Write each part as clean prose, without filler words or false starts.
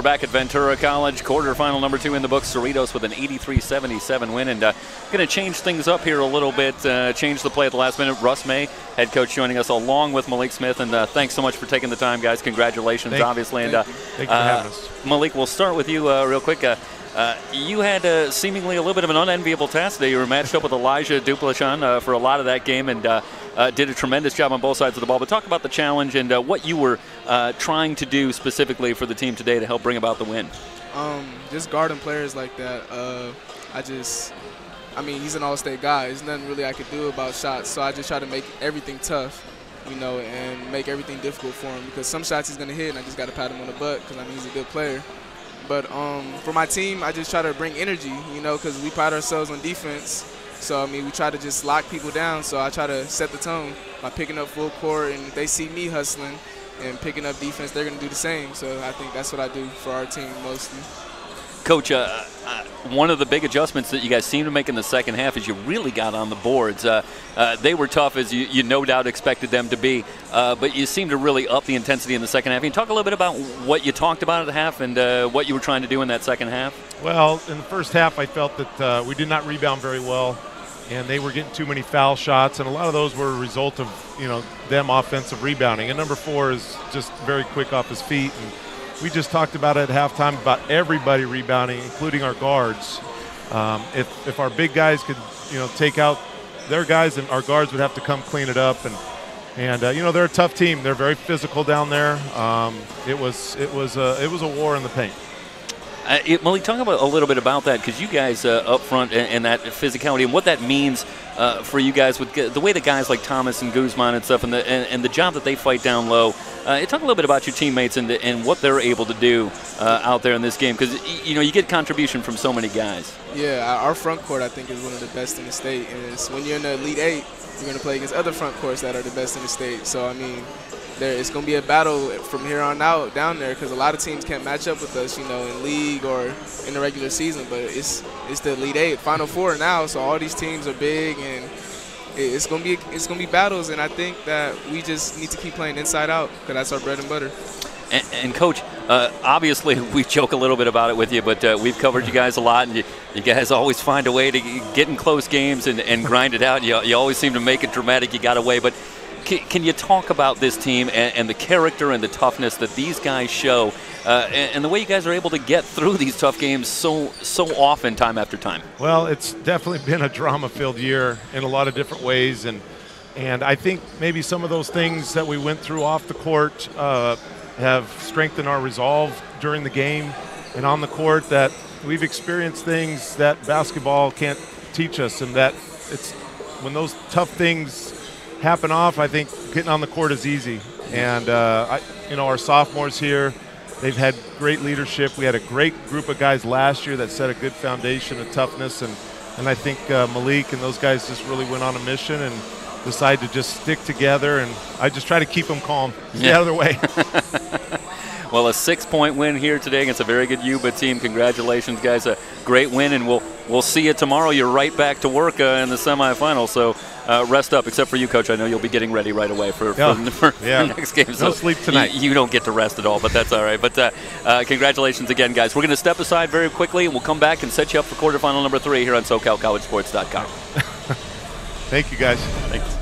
back at Ventura College. Quarterfinal number 2 in the books. Cerritos with an 83-77 win. And going to change things up here a little bit, change the play at the last minute. Russ May, head coach, joining us along with Malik Smith. And thanks so much for taking the time, guys. Congratulations, obviously. Thank you for having us. Malik, we'll start with you real quick. You had seemingly a little bit of an unenviable task today. You were matched up with Elijah Duplichan for a lot of that game and did a tremendous job on both sides of the ball. But talk about the challenge and what you were trying to do specifically for the team today to help bring about the win. Just guarding players like that. I mean, he's an all-state guy. There's nothing really I could do about shots, so I just try to make everything tough, you know, and make everything difficult for him because some shots he's going to hit, and I just got to pat him on the butt because I mean he's a good player. But for my team, I just try to bring energy, you know, because we pride ourselves on defense. So, I mean, we try to just lock people down. So I try to set the tone by picking up full court. And if they see me hustling and picking up defense, they're going to do the same. So I think that's what I do for our team mostly. Coach, one of the big adjustments that you guys seem to make in the second half is you really got on the boards. They were tough, as you no doubt expected them to be, but you seem to really up the intensity in the second half. Can you talk a little bit about what you talked about at the half and what you were trying to do in that second half? Well, in the first half, I felt that we did not rebound very well, and they were getting too many foul shots, and a lot of those were a result of, you know, them offensive rebounding. And number 4 is just very quick off his feet. And we just talked about it at halftime about everybody rebounding, including our guards. If our big guys could, you know, take out their guys, and our guards would have to come clean it up. And you know, they're a tough team. They're very physical down there. It was a war in the paint. Malik, talk about a little bit about that, because you guys up front and that physicality and what that means for you guys with the way the guys like Thomas and Guzman and stuff and the job that they fight down low. Talk a little bit about your teammates and what they're able to do out there in this game, because you know you get contribution from so many guys. Yeah, our front court I think is one of the best in the state, and when you're in the Elite 8, you're going to play against other front courts that are the best in the state. So I mean, it's going to be a battle from here on out down there because a lot of teams can't match up with us, you know, in league or in the regular season. But it's the Elite 8, Final Four now, so all these teams are big, and it's going to be battles. And I think that we just need to keep playing inside out because that's our bread and butter. And Coach, obviously we joke a little bit about it with you, but we've covered you guys a lot, and you guys always find a way to get in close games and grind it out. You always seem to make it dramatic. You got away, but. Can you talk about this team and the character and the toughness that these guys show and the way you guys are able to get through these tough games so often, time after time? Well, it's definitely been a drama-filled year in a lot of different ways, and I think maybe some of those things that we went through off the court have strengthened our resolve during the game and on the court, that we've experienced things that basketball can't teach us, and that it's when those tough things happen off, I think getting on the court is easy. And you know, our sophomores here, they've had great leadership. We had a great group of guys last year that set a good foundation of toughness, and I think Malik and those guys just really went on a mission and decided to just stick together, and I just try to keep them calm, stay out of their way. Well, a 6-point win here today against a very good Yuba team. Congratulations, guys. A great win, and we'll see you tomorrow. You're right back to work in the semifinals, so rest up, except for you, Coach. I know you'll be getting ready right away for next game. So no sleep tonight. You don't get to rest at all, but that's all right. But congratulations again, guys. We're going to step aside very quickly, and we'll come back and set you up for quarterfinal number 3 here on SoCalCollegeSports.com. Thank you, guys. Thanks.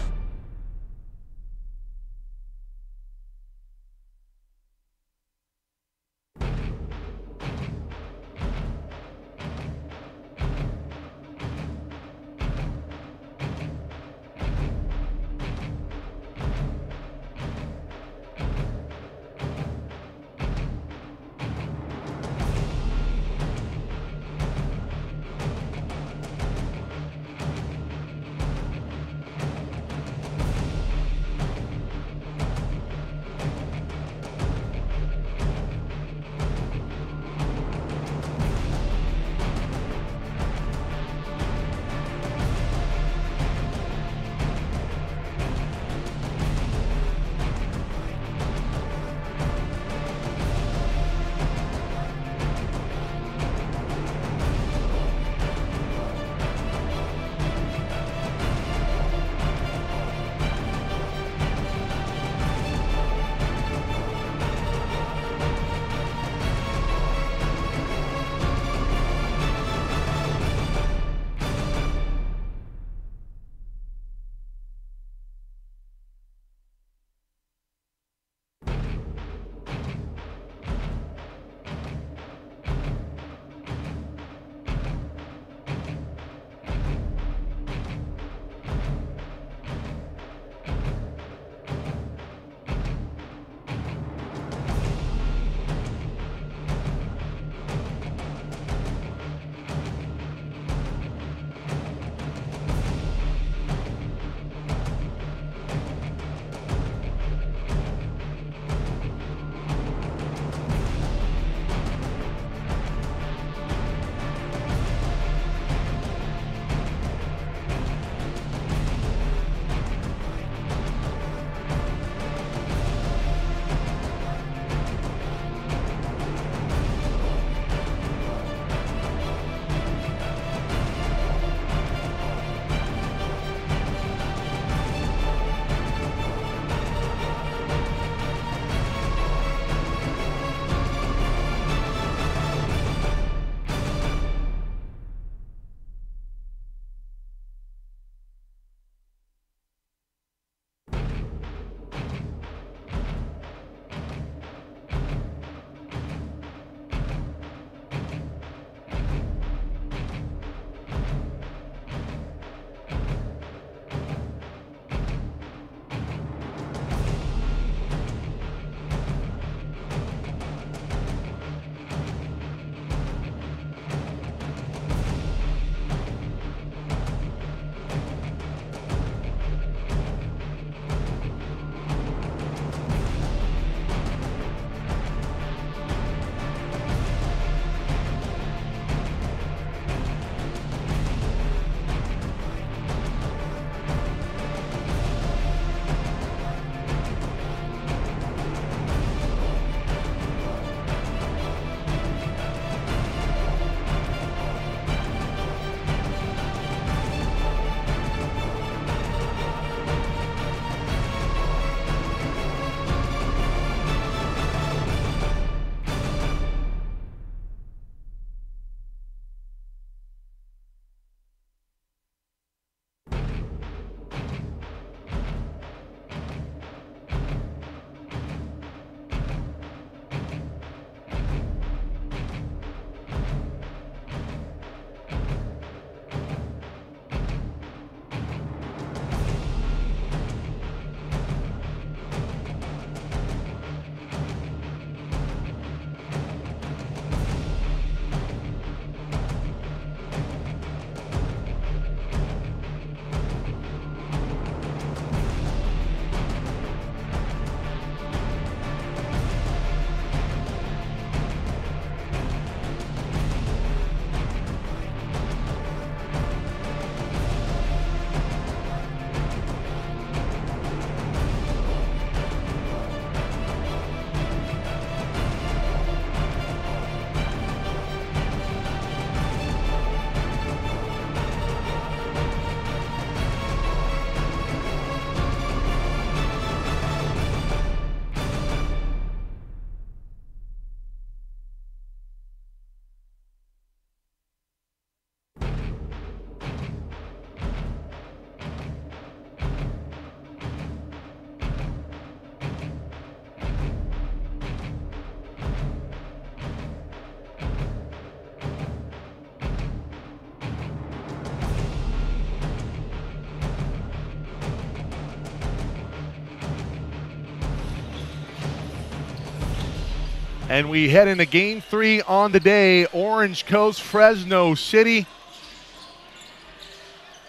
And we head into Game 3 on the day. Orange Coast, Fresno City.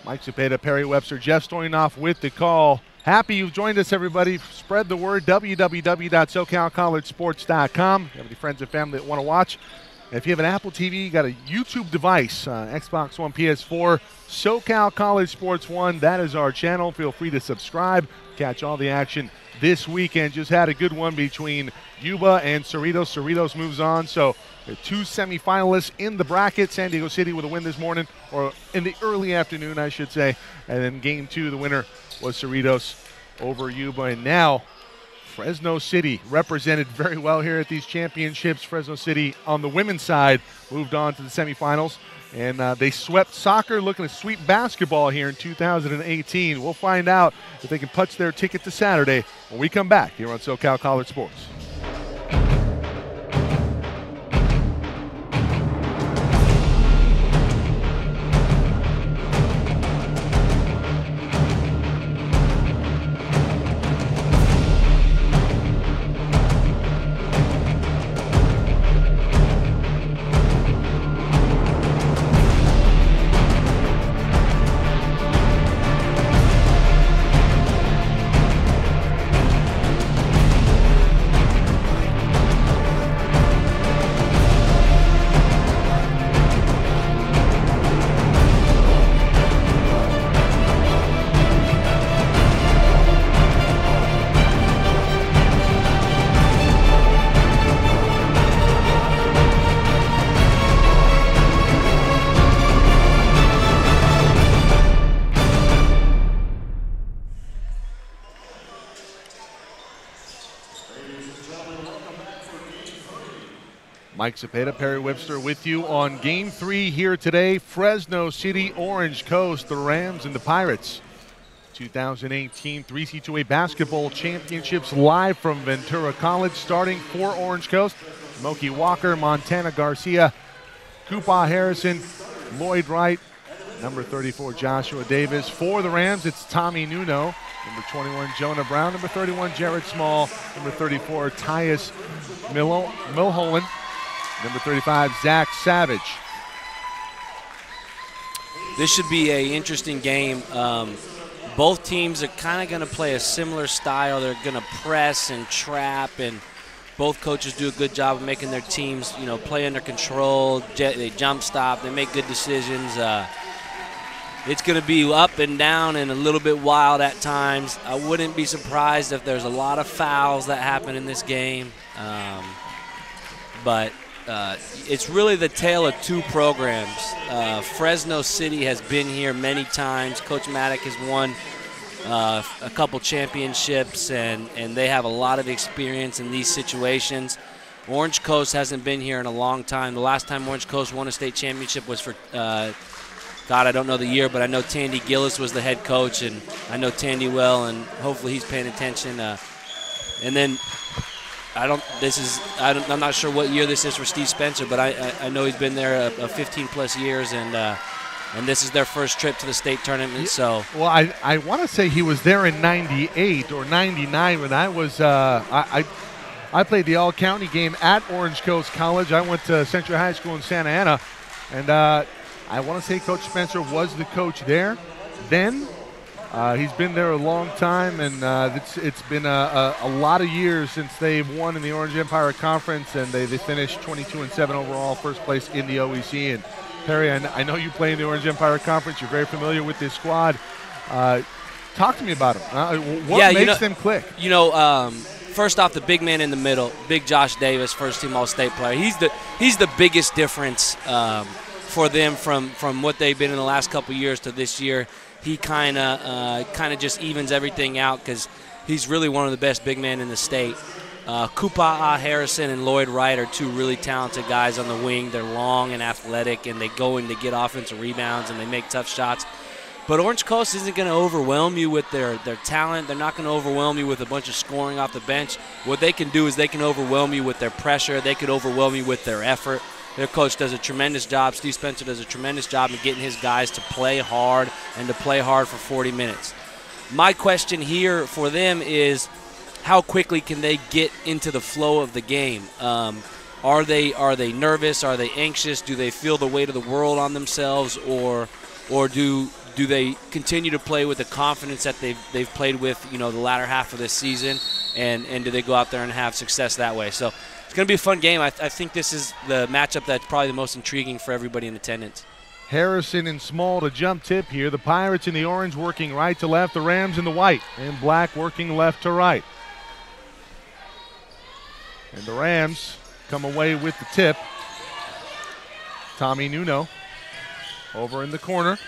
Mike Cepeda, Perry Webster, Jeff Stoynoff with the call. Happy you've joined us, everybody. Spread the word, www.socalcollegesports.com. If you have any friends and family that want to watch. If you have an Apple TV, you got a YouTube device, Xbox One, PS4, SoCal College Sports 1. That is our channel. Feel free to subscribe. Catch all the action this weekend. Just had a good one between Yuba and Cerritos. Cerritos moves on, so the 2 semifinalists in the bracket. San Diego City with a win this morning, or in the early afternoon, I should say. And then Game 2, the winner was Cerritos over Yuba. And now Fresno City represented very well here at these championships. Fresno City on the women's side moved on to the semifinals. And they swept soccer, looking to sweep basketball here in 2018. We'll find out if they can punch their ticket to Saturday when we come back here on SoCal College Sports. Mike Cepeda, Perry Webster with you on Game 3 here today. Fresno City, Orange Coast, the Rams and the Pirates. 2018 3C2A Basketball Championships live from Ventura College. Starting for Orange Coast, Moki Walker, Montana Garcia, Koopa Harrison, Lloyd Wright, number 34 Joshua Davis. For the Rams, it's Tommy Nuno, number 21 Jonah Brown, number 31 Jared Small, number 34 Tyus Milholland, number 35, Zach Savage. This should be an interesting game. Both teams are kind of going to play a similar style. They're going to press and trap, and both coaches do a good job of making their teams, play under control. They jump stop. They make good decisions. It's going to be up and down and a little bit wild at times. I wouldn't be surprised if there's a lot of fouls that happen in this game. But it's really the tale of two programs. Fresno City has been here many times. Coach Maddock has won a couple championships, and they have a lot of experience in these situations. Orange Coast hasn't been here in a long time. The last time Orange Coast won a state championship was for, God, I don't know the year, but I know Tandy Gillis was the head coach, and I know Tandy well, and hopefully he's paying attention. And then I'm not sure what year this is for Steve Spencer, but I know he's been there 15-plus years, and this is their first trip to the state tournament. So, well, I want to say he was there in '98 or '99 when I was I played the all-county game at Orange Coast College. I went to Central High School in Santa Ana, and I want to say Coach Spencer was the coach there then. He's been there a long time, and it's been a lot of years since they've won in the Orange Empire Conference, and they finished 22-7 overall, first place in the OEC. And Perry, I know you play in the Orange Empire Conference. You're very familiar with this squad. Talk to me about them. What makes them click? First off, the big man in the middle, big Josh Davis, first-team All-State player. He's the biggest difference for them from what they've been in the last couple years to this year. He kind of just evens everything out because he's really one of the best big men in the state. Koopa Harrison and Lloyd Wright are two really talented guys on the wing. They're long and athletic, and they go in to get offensive rebounds, and they make tough shots. But Orange Coast isn't going to overwhelm you with their talent. They're not going to overwhelm you with a bunch of scoring off the bench. What they can do is they can overwhelm you with their pressure. They can overwhelm you with their effort. Their coach does a tremendous job. Steve Spencer does a tremendous job in getting his guys to play hard and to play hard for 40 minutes. My question here for them is how quickly can they get into the flow of the game? Are they nervous? Are they anxious? Do they feel the weight of the world on themselves, or do they continue to play with the confidence that they've played with, the latter half of this season, and do they go out there and have success that way? So it's going to be a fun game. I think this is the matchup that's probably the most intriguing for everybody in attendance. Harrison and Small to jump tip here. The Pirates in the orange working right to left. The Rams in the white and black working left to right. And the Rams come away with the tip. Tommy Nuno over in the corner.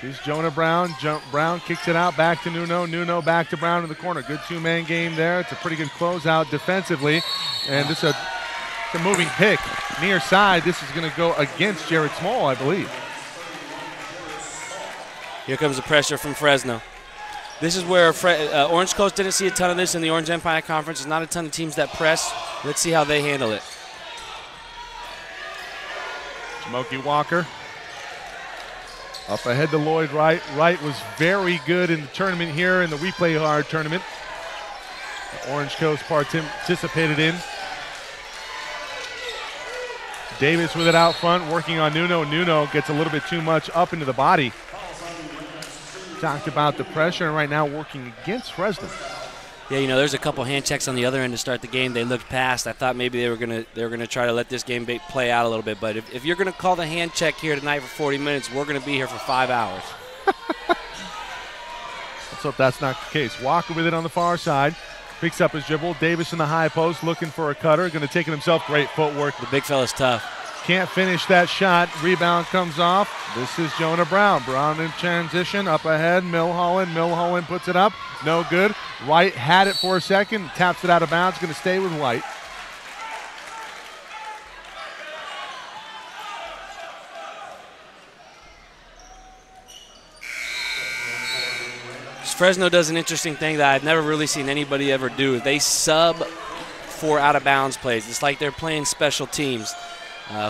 Here's Jonah Brown. Brown kicks it out back to Nuno. Nuno back to Brown in the corner. Good two-man game there. It's a pretty good closeout defensively. And this is a moving pick. Near side, this is going to go against Jared Small, I believe. Here comes the pressure from Fresno. This is where Orange Coast didn't see a ton of this in the Orange Empire Conference. There's not a ton of teams that press. Let's see how they handle it. Smokey Walker up ahead to Lloyd Wright. Wright was very good in the tournament here in the We Play Hard tournament. The Orange Coast participated in. Davis with it out front, working on Nuno. Nuno gets a little bit too much up into the body. Talked about the pressure, and right now working against Fresno. Yeah, there's a couple hand checks on the other end to start the game. They looked past. I thought maybe they were gonna try to let this game play out a little bit. But if you're gonna call the hand check here tonight for 40 minutes, we're gonna be here for 5 hours. Let's hope that's not the case. Walker with it on the far side. Picks up his dribble. Davis in the high post looking for a cutter. Going to take it himself. Great footwork. The big fella's tough. Can't finish that shot. Rebound comes off. This is Jonah Brown. Brown in transition. Up ahead. Milholland. Milholland puts it up. No good. White had it for a second. Taps it out of bounds. Going to stay with White. Fresno does an interesting thing that I've never really seen anybody ever do. They sub for out-of-bounds plays. It's like they're playing special teams.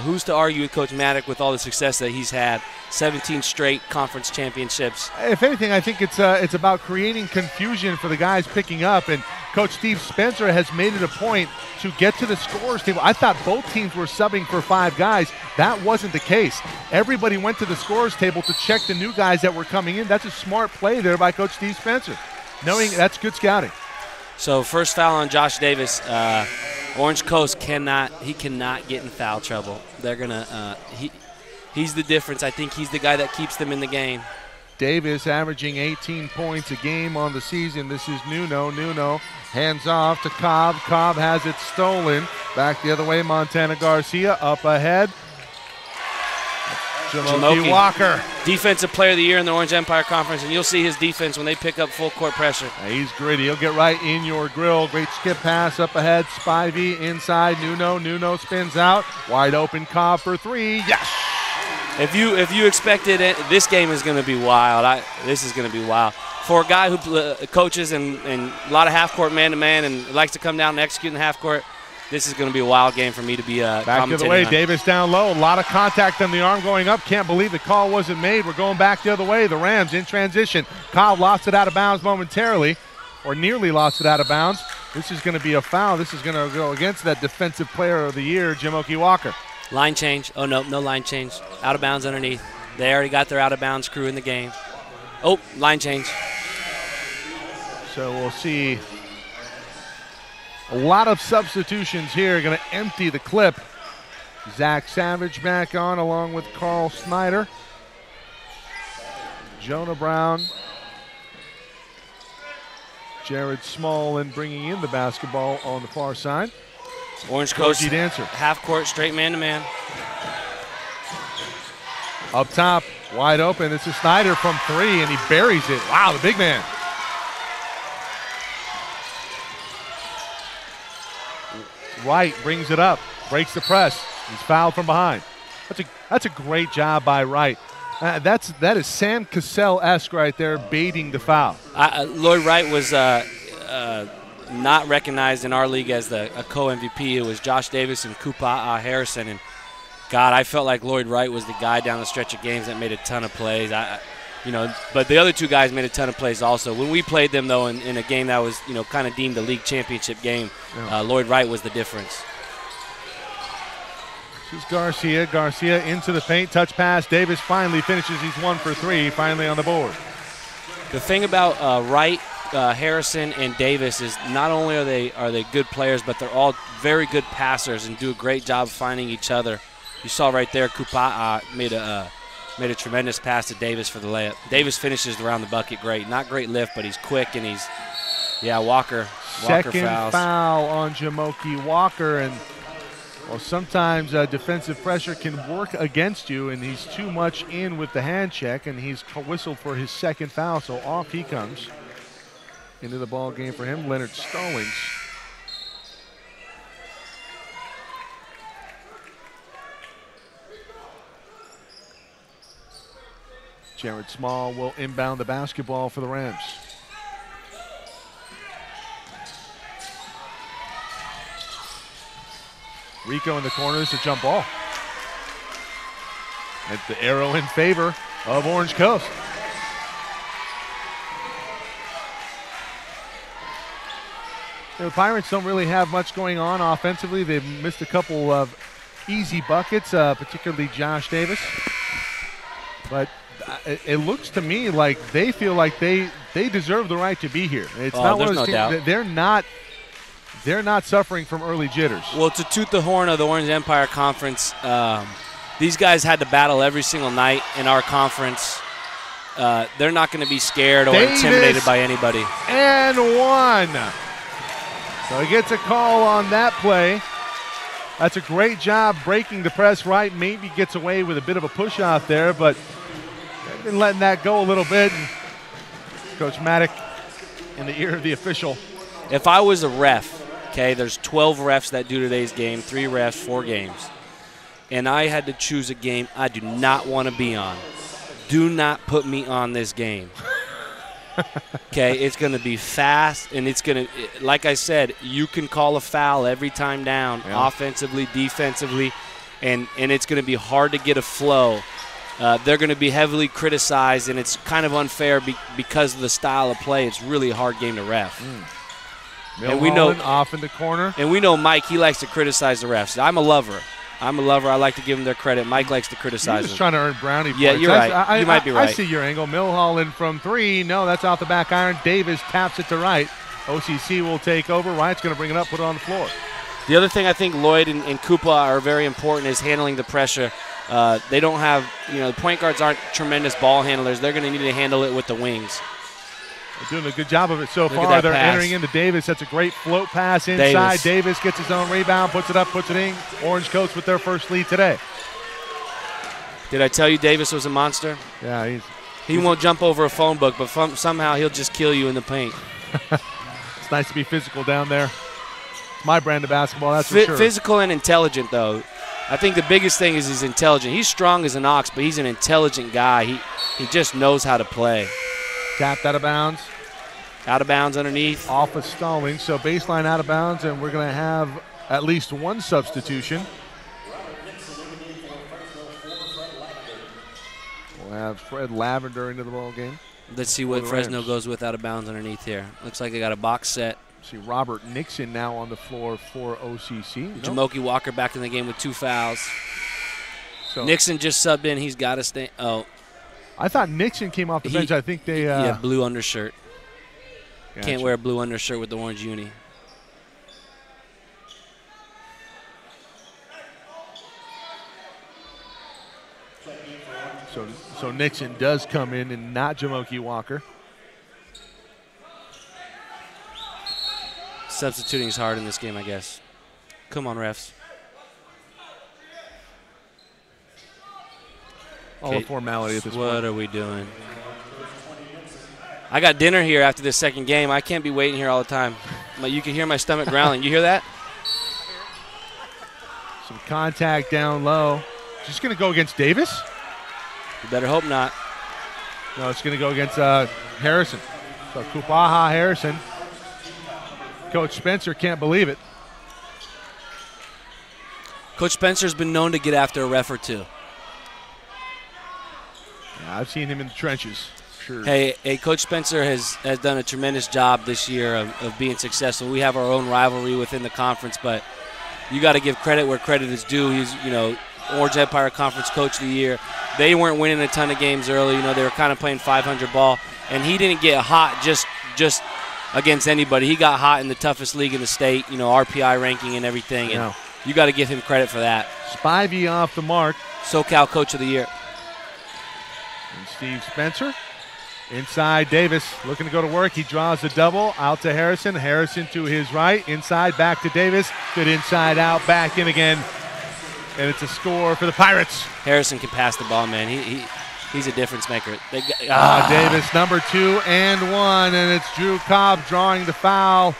Who's to argue with Coach Maddock with all the success that he's had? 17 straight conference championships. If anything, I think it's about creating confusion for the guys picking up, and Coach Steve Spencer has made it a point to get to the scorers table. I thought both teams were subbing for 5 guys. That wasn't the case. Everybody went to the scorers table to check the new guys that were coming in. That's a smart play there by Coach Steve Spencer, knowing that's good scouting. So first foul on Josh Davis. Orange Coast cannot get in foul trouble. They're gonna he's the difference. I think he's the guy that keeps them in the game. Davis averaging 18 points a game on the season. This is Nuno. Nuno hands off to Cobb. Cobb has it stolen. Back the other way, Montana Garcia up ahead. Jamoki Walker. Defensive Player of the Year in the Orange Empire Conference, and you'll see his defense when they pick up full court pressure. He's gritty. He'll get right in your grill. Great skip pass up ahead. Spivey inside. Nuno. Nuno spins out. Wide open. Cobb for 3. Yes! If you expected it, this game is going to be wild. This is going to be wild. For a guy who coaches and a lot of half-court man-to-man and likes to come down and execute in the half-court, this is going to be a wild game for me to be back the other way. On. Davis down low. A lot of contact on the arm going up. Can't believe the call wasn't made. We're going back the other way. The Rams in transition. Cobb lost it out of bounds momentarily, or nearly lost it out of bounds. This is going to be a foul. This is going to go against that Defensive Player of the Year, Jamoki Walker. Line change. Oh, no line change. Out of bounds underneath. They already got their out-of-bounds crew in the game. Oh, line change. So we'll see a lot of substitutions here. Going to empty the clip. Zach Savage back on along with Carl Snyder. Jonah Brown. Jared Small and bringing in the basketball on the far side. Orange Coast dancer. Half court, straight man-to-man. Up top, wide open. This is Snyder from 3, and he buries it. Wow, the big man. Wright brings it up, breaks the press. He's fouled from behind. That's a great job by Wright. That is Sam Cassell-esque right there, baiting the foul. Lloyd Wright was not recognized in our league as a co-MVP. It was Josh Davis and Kupa Harrison. And God, I felt like Lloyd Wright was the guy down the stretch of games that made a ton of plays. But the other 2 guys made a ton of plays also. When we played them, though, in a game that was, kind of deemed a league championship game, Lloyd Wright was the difference. This is Garcia. Garcia into the paint, touch pass. Davis finally finishes. He's 1 for 3, finally on the board. The thing about Wright, Harrison, and Davis is not only are they good players, but they're all very good passers and do a great job of finding each other. You saw right there, Kupa'a made a tremendous pass to Davis for the layup. Davis finishes around the bucket great. Not great lift, but he's quick and he's, Walker Second fouls. foul on Jamoki Walker, and well, sometimes defensive pressure can work against you, and he's too much in with the hand check, and he's whistled for his second foul, so off he comes. Into the ball game for him, Leonard Stallings. Jared Small will inbound the basketball for the Rams. Rico in the corner is a jump ball. And the arrow in favor of Orange Coast. The Pirates don't really have much going on offensively. They've missed a couple of easy buckets, particularly Josh Davis. But it looks to me like they feel like they deserve the right to be here. It's not one of those teams. They're not suffering from early jitters. Well, to toot the horn of the Orange Empire Conference, these guys had to battle every single night in our conference. They're not going to be scared or intimidated by anybody. And one. So he gets a call on that play. That's a great job breaking the press right. Maybe gets away with a bit of a push out there, but they've been letting that go a little bit. And Coach Maddock in the ear of the official. If I was a ref, okay, there's 12 refs that do today's game, 3 refs, 4 games, and I had to choose a game I do not want to be on. Do not put me on this game. Okay, it's going to be fast, and it's going to, like I said, you can call a foul every time down, offensively, defensively, and it's going to be hard to get a flow. They're going to be heavily criticized, and it's kind of unfair because of the style of play. It's really a hard game to ref. And we know off in the corner. And we know Mike, he likes to criticize the refs. I'm a lover. I like to give them their credit. Mike likes to criticize them. He's just trying to earn brownie points. Yeah, you're right. You might be right. I see your angle. Milholland from 3. No, that's off the back iron. Davis taps it to Wright. OCC will take over. Wright's going to bring it up, put it on the floor. The other thing I think Lloyd and Koopa are very important is handling the pressure. They don't have, the point guards aren't tremendous ball handlers. They're going to need to handle it with the wings. They're doing a good job of it so far. They're entering into Davis. That's a great float pass inside. Davis gets his own rebound, puts it up, puts it in. Orange Coast with their first lead today. Did I tell you Davis was a monster? Yeah, he won't jump over a phone book, but somehow he'll just kill you in the paint. It's nice to be physical down there. It's my brand of basketball, that's for sure. Physical and intelligent, though. I think the biggest thing is he's intelligent. He's strong as an ox, but he's an intelligent guy. He just knows how to play. Tapped out of bounds. Out of bounds underneath. Off of Stallings, so baseline out of bounds, and we're going to have at least one substitution. We'll have Fred Lavender into the ball game. Let's see what Fresno goes with out of bounds underneath here. Looks like they got a box set. See Robert Nixon now on the floor for OCC. Jamoki Walker back in the game with 2 fouls. So Nixon just subbed in. He's got to stay. Oh. I thought Nixon came off the bench. I think they blue undershirt. Gotcha. Can't wear a blue undershirt with the orange uni. So Nixon does come in and not Jamoki Walker. Substituting is hard in this game, I guess. Come on, refs. All a formality at this point. What are we doing? I got dinner here after this second game. I can't be waiting here all the time. You can hear my stomach growling. You hear that? Some contact down low. Just going to go against Davis? You better hope not. No, it's going to go against Harrison. So Kupaha Harrison. Coach Spencer can't believe it. Coach Spencer's been known to get after a ref or two. Yeah, I've seen him in the trenches. Sure. Hey, Coach Spencer has done a tremendous job this year of being successful. We have our own rivalry within the conference, but you got to give credit where credit is due. He's, Orange Empire Conference Coach of the Year. They weren't winning a ton of games early. They were kind of playing 500 ball, and he didn't get hot just against anybody. He got hot in the toughest league in the state, RPI ranking and everything, and you got to give him credit for that. Spivey off the mark. SoCal Coach of the Year. And Steve Spencer. Inside, Davis looking to go to work. He draws the double out to Harrison. Harrison to his right. Inside, back to Davis. Good inside out, back in again. And it's a score for the Pirates. Harrison can pass the ball, man. He's a difference maker. Davis, number 2 and 1. And it's Drew Cobb drawing the foul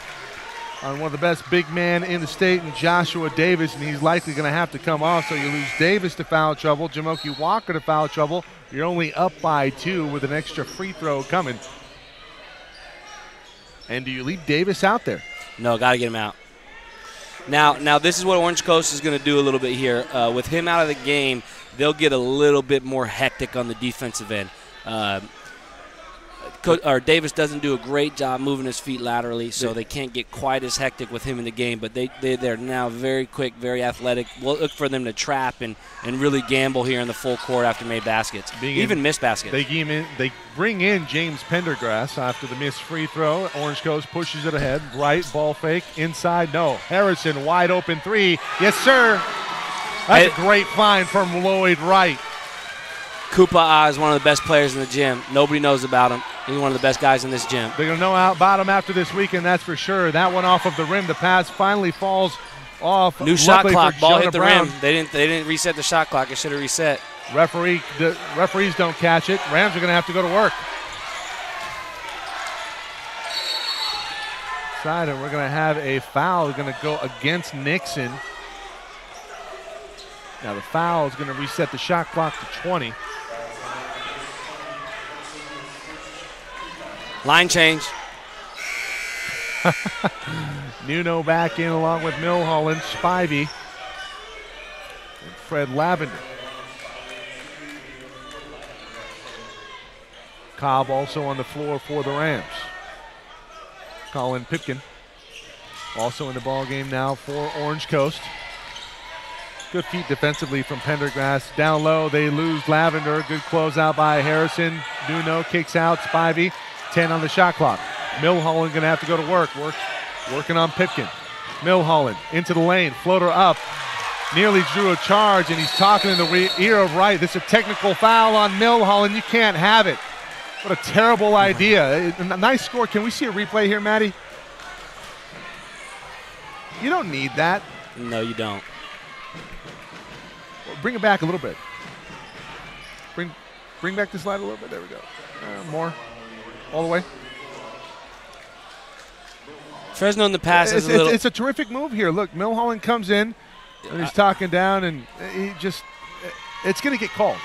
on one of the best big men in the state, and Joshua Davis, and he's likely going to have to come off. So you lose Davis to foul trouble, Jamoki Walker to foul trouble. You're only up by 2 with an extra free throw coming. And do you leave Davis out there? No, got to get him out. Now this is what Orange Coast is going to do a little bit here. With him out of the game, they'll get a little bit more hectic on the defensive end. Davis doesn't do a great job moving his feet laterally, so they can't get quite as hectic with him in the game. But they're now very quick, very athletic. We'll look for them to trap and really gamble here in the full court after made baskets, even missed baskets. They bring in James Pendergrass after the missed free throw. Orange Coast pushes it ahead. Right, ball fake, inside, no. Harrison, wide open 3. Yes, sir. That's a great find from Lloyd Wright. Koopa is one of the best players in the gym. Nobody knows about him. He's one of the best guys in this gym. They're going to know about him after this weekend, that's for sure. That one off of the rim. The pass finally falls off. New shot clock. Ball hit the rim. They didn't reset the shot clock. It should have reset. The referees don't catch it. Rams are going to have to go to work. Side, and we're going to have a foul going to go against Nixon. Now the foul is going to reset the shot clock to 20. Line change. Nuno back in along with Milholland, Spivey, and Fred Lavender. Cobb also on the floor for the Rams. Colin Pipkin also in the ball game now for Orange Coast. Good feet defensively from Pendergrass. Down low, they lose Lavender. Good closeout by Harrison. Nuno kicks out, Spivey. 10 on the shot clock. Milholland going to have to go to work. Working on Pipkin. Milholland into the lane. Floater up. Nearly drew a charge, and he's talking in the ear of Wright. This is a technical foul on Milholland. You can't have it. What a terrible idea. A nice score. Can we see a replay here, Maddie? You don't need that. No, you don't. Bring it back a little bit. Bring back the slide a little bit. There we go. More. All the way. Fresno in the pass is a little. It's a terrific move here. Look, Milholland comes in, and he's talking down, and it's going to get called.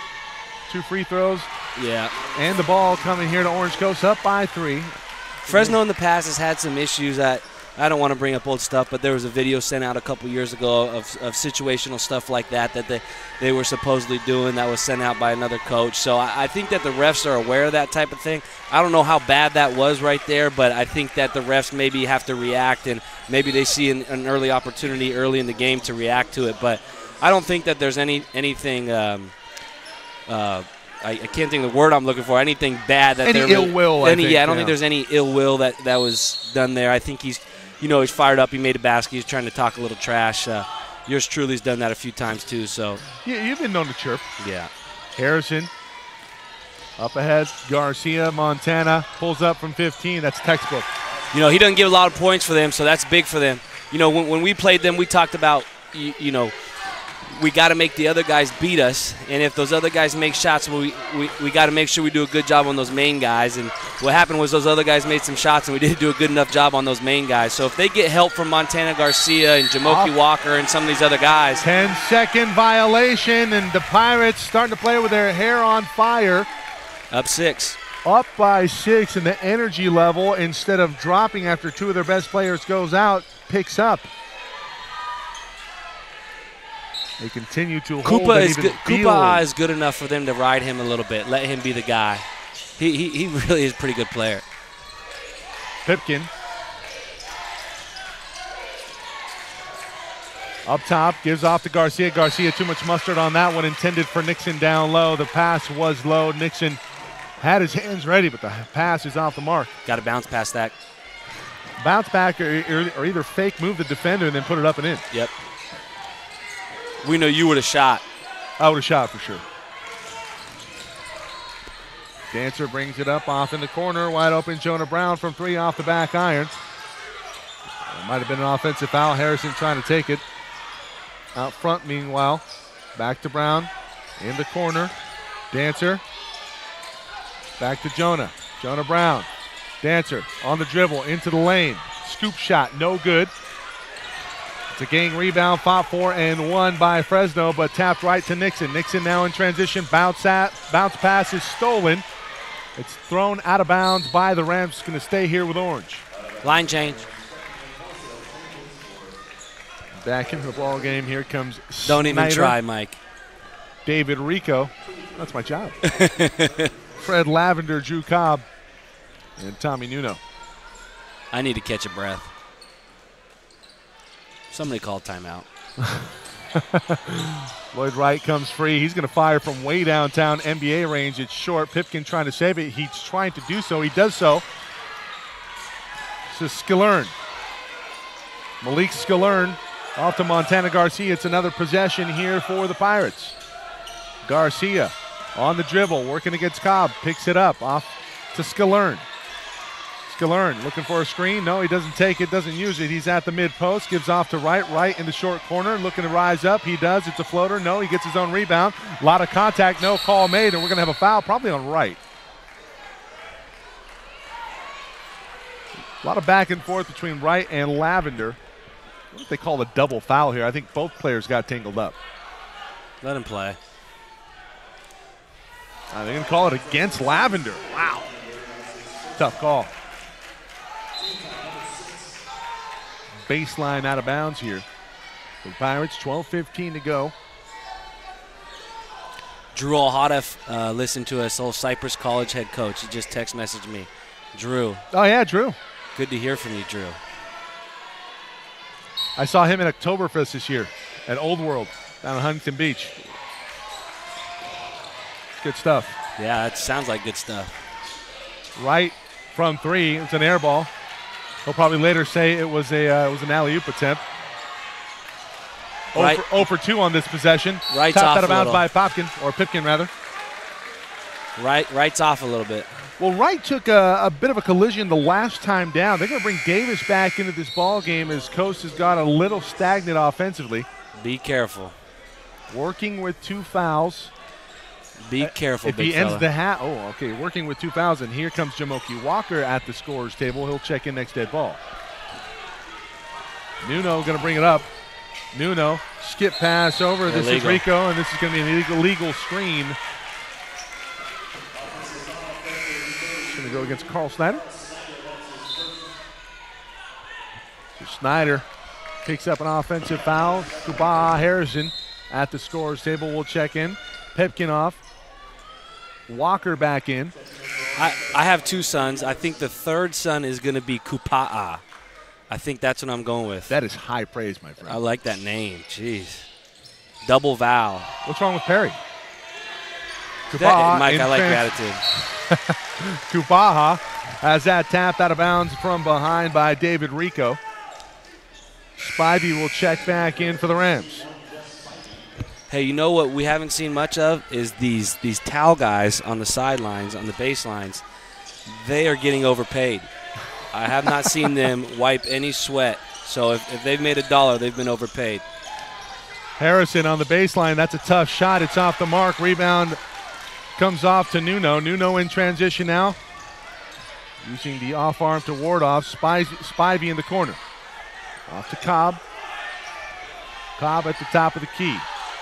2 free throws. Yeah. And the ball coming here to Orange Coast up by 3. Fresno in the past has had some issues that I don't want to bring up old stuff, but there was a video sent out a couple years ago of situational stuff like that they were supposedly doing that was sent out by another coach. So I think that the refs are aware of that type of thing. I don't know how bad that was right there, but I think that the refs maybe have to react, and maybe they see an early opportunity early in the game to react to it. But I don't think that there's anything I can't think of the word I'm looking for. Anything bad that any ill will. I don't think there's any ill will that was done there. I think he's fired up. He made a basket. He's trying to talk a little trash. Yours truly's done that a few times too. So yeah, you've been known to chirp. Yeah. Harrison up ahead. Garcia, Montana pulls up from 15. That's textbook. He doesn't give a lot of points for them, so that's big for them. When we played them, we talked about we got to make the other guys beat us, and if those other guys make shots, we got to make sure we do a good job on those main guys. And what happened was those other guys made some shots, and we didn't do a good enough job on those main guys. So if they get help from Montana Garcia and Jamoki Walker and some of these other guys. 10-second violation, and the Pirates starting to play with their hair on fire. Up 6. Up by 6, and the energy level, instead of dropping after 2 of their best players goes out, picks up. They continue to hold Koopa is good enough for them to ride him a little bit. Let him be the guy. He really is a pretty good player. Pipkin. Up top, gives off to Garcia. Garcia, too much mustard on that one, intended for Nixon down low. The pass was low. Nixon had his hands ready, but the pass is off the mark. Got to bounce past that. Bounce back or either fake move the defender and then put it up and in. Yep. We know you would have shot. I would have shot for sure. Dancer brings it up off in the corner. Wide open, Jonah Brown from 3 off the back iron. It might have been an offensive foul. Harrison trying to take it. Out front, meanwhile. Back to Brown. In the corner. Dancer. Back to Jonah. Jonah Brown. Dancer on the dribble into the lane. Scoop shot, no good. It's a gang rebound, fought for and won by Fresno, but tapped right to Nixon. Nixon now in transition. Bounce pass is stolen. It's thrown out of bounds by the Rams. It's going to stay here with Orange. Line change. Back into the ball game. Here comes Don't even Snyder. try, Mike. David Rico. That's my job. Fred Lavender, Drew Cobb, and Tommy Nuno. I need to catch a breath. Somebody call timeout. Lloyd Wright comes free. He's going to fire from way downtown NBA range. It's short. Pipkin trying to save it. He's trying to do so. He does so. This is Skillern. Malik Skillern off to Montana Garcia. It's another possession here for the Pirates. Garcia on the dribble, working against Cobb. Picks it up off to Skillern. Skillern looking for a screen. No, he doesn't take it, doesn't use it. He's at the mid-post, gives off to Wright. Wright in the short corner, looking to rise up. He does. It's a floater. No, he gets his own rebound. A lot of contact, no call made, and we're going to have a foul probably on Wright. A lot of back and forth between Wright and Lavender. What if they call a double foul here? I think both players got tangled up. Let him play. They're going to call it against Lavender. Wow. Tough call. Baseline out of bounds here. For the Pirates, 12:15 to go. Drew Alhadeff listened to us, old Cypress College head coach. He just text messaged me. Drew. Oh, yeah, Drew. Good to hear from you, Drew. I saw him at Oktoberfest this year at Old World down in Huntington Beach. Good stuff. Yeah, that sounds like good stuff. Right from 3. It's an air ball. He'll probably later say it was an alley-oop attempt. Right. 0 for 2 on this possession. Right's Tapped off out of bounds a by Pipkin, rather. Right's off a little bit. Well, Wright took a bit of a collision the last time down. They're going to bring Davis back into this ball game as Coast has got a little stagnant offensively. Be careful. Working with 2 fouls. Be careful, if big he fella. ends the hat. Oh, okay. Working with 2 fouls, and here comes Jamoki Walker at the scorer's table. He'll check in next dead ball. Nuno going to bring it up. Nuno, skip pass over. Illegal. This is Rico, and this is going to be an illegal screen. Going to go against Carl Snyder. So Snyder picks up an offensive foul. Kuba Harrison at the scorer's table will check in. Pipkin off. Walker back in. I have 2 sons. I think the third son is going to be Kupa'a. I think that's what I'm going with. That is high praise, my friend. I like that name. Jeez. Double vowel. What's wrong with Perry? Mike, I like your attitude. Kupaha has that tapped out of bounds from behind by David Rico. Spivey will check back in for the Rams. Hey, you know what we haven't seen much of is these towel guys on the sidelines, on the baselines. They are getting overpaid. I have not seen them wipe any sweat. So if they've made $1, they've been overpaid. Harrison on the baseline. That's a tough shot. It's off the mark. Rebound comes off to Nuno. Nuno in transition now. Using the off arm to ward off. Spivey in the corner. Off to Cobb. Cobb at the top of the key.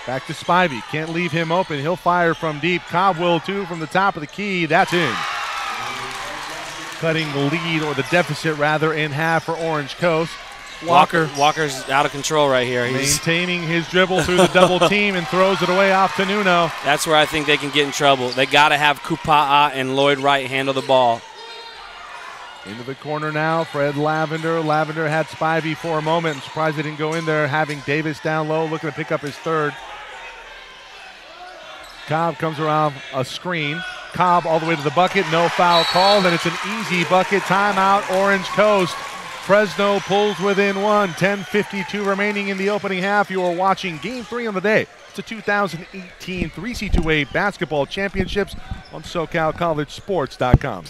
Back to Spivey. Can't leave him open. He'll fire from deep. Cobb will too from the top of the key. That's in. Cutting the lead, or the deficit rather, in half for Orange Coast. Walker's out of control right here. He's maintaining his dribble through the double team and throws it away off to Nuno. That's where I think they can get in trouble. They got to have Kupa'a and Lloyd Wright handle the ball. Into the corner now, Fred Lavender. Lavender had Spivey for a moment. I'm surprised they didn't go in there, having Davis down low, looking to pick up his third. Cobb comes around a screen. Cobb all the way to the bucket, no foul called, and it's an easy bucket. Timeout, Orange Coast. Fresno pulls within one. 10:52 remaining in the opening half. You are watching Game 3 on the day. It's the 2018 3C2A Basketball Championships on SoCalCollegeSports.com.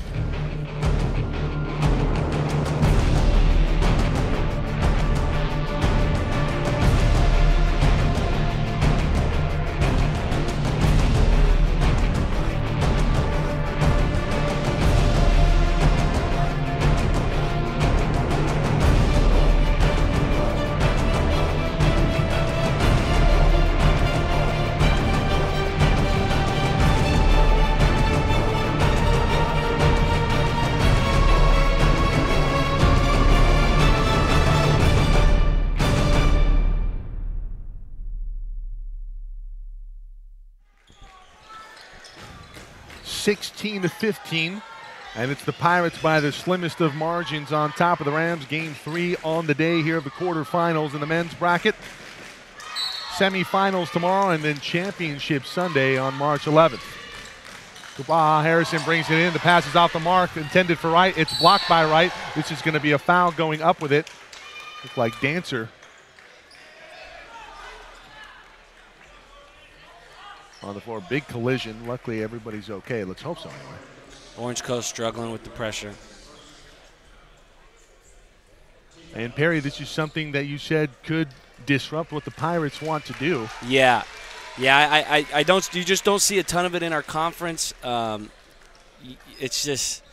(16-15), and it's the Pirates by the slimmest of margins on top of the Rams. Game 3 on the day here of the quarterfinals in the men's bracket. Semifinals tomorrow, and then championship Sunday on March 11th. Kubaha Harrison brings it in. The pass is off the mark, intended for Wright. It's blocked by Wright. This is going to be a foul going up with it. Look like Dancer on the floor. Big collision. Luckily, everybody's okay. Let's hope so anyway. Orange Coast struggling with the pressure. And Perry, this is something that you said could disrupt what the Pirates want to do. Yeah. I don't. You just don't see a ton of it in our conference. It's just,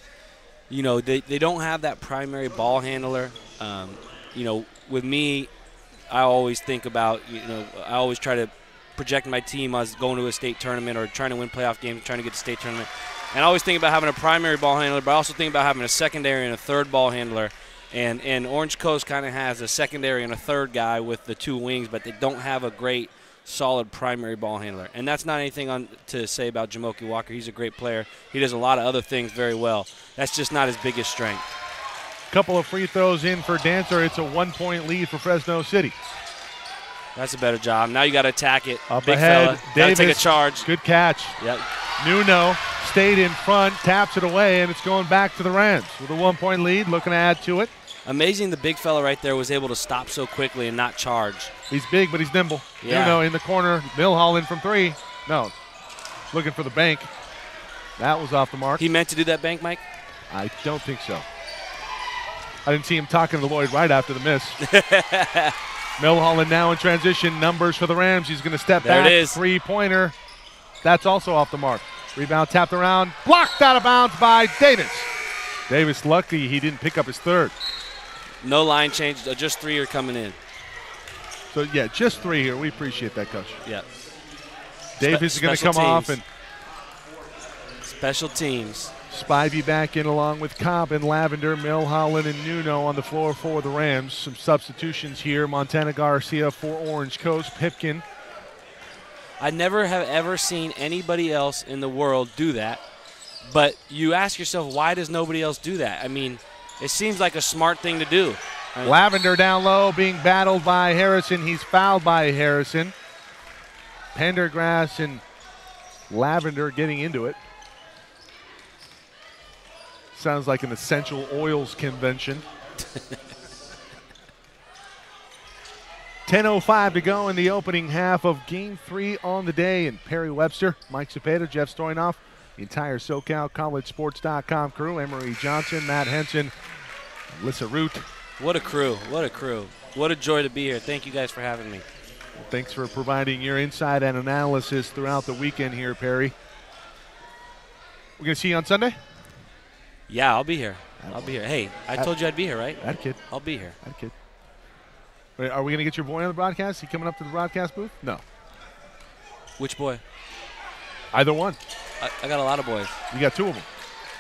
you know, they don't have that primary ball handler. You know, with me, I always think about, you know, I always try to project my team as going to a state tournament or trying to win playoff games, trying to get to state tournament. And I always think about having a primary ball handler, but I also think about having a secondary and a third ball handler. And Orange Coast kind of has a secondary and a third guy with the two wings, but they don't have a great, solid primary ball handler. And that's not anything to say about Jamoki Walker. He's a great player. He does a lot of other things very well. That's just not his biggest strength. Couple of free throws in for Dancer. It's a 1-point lead for Fresno City. That's a better job. Now you got to attack it. Up Big ahead, fella. Davis. Got to take a charge. Good catch. Yep. Nuno stayed in front, taps it away, and it's going back to the Rams with a 1-point lead, looking to add to it. Amazing the big fella right there was able to stop so quickly and not charge. He's big, but he's nimble. Yeah. Nuno in the corner. Milholland from three. No, looking for the bank. That was off the mark. He meant to do that bank, Mike? I don't think so. I didn't see him talking to Lloyd right after the miss. Milholland now in transition. Numbers for the Rams. He's going to step There back. it is. Three-pointer. That's also off the mark. Rebound tapped around. Blocked out of bounds by Davis. Davis lucky he didn't pick up his third. No line change. Just three are coming in. So, yeah, just three here. We appreciate that, Coach. Yeah. Davis is going to come off. And special teams. Spivey back in along with Cobb and Lavender, Milholland and Nuno on the floor for the Rams. Some substitutions here. Montana Garcia for Orange Coast. Pipkin. I never have ever seen anybody else in the world do that. But you ask yourself, why does nobody else do that? I mean, it seems like a smart thing to do. Lavender down low being battled by Harrison. He's fouled by Harrison. Pendergrass and Lavender getting into it. Sounds like an essential oils convention. 10:05 to go in the opening half of Game 3 on the day. And Perry Webster, Mike Cepeda, Jeff Stoynoff, the entire SoCalCollegeSports.com crew, Emery Johnson, Matt Henson, Lissa Root. What a crew. What a crew. What a joy to be here. Thank you guys for having me. Well, thanks for providing your insight and analysis throughout the weekend here, Perry. We're going to see you on Sunday? Yeah, I'll be here. I'll be here. Hey, I told you I'd be here, right? That kid. I'll be here. That kid. Wait, are we going to get your boy on the broadcast? He coming up to the broadcast booth? No. Which boy? Either one. I got a lot of boys. You got two of them.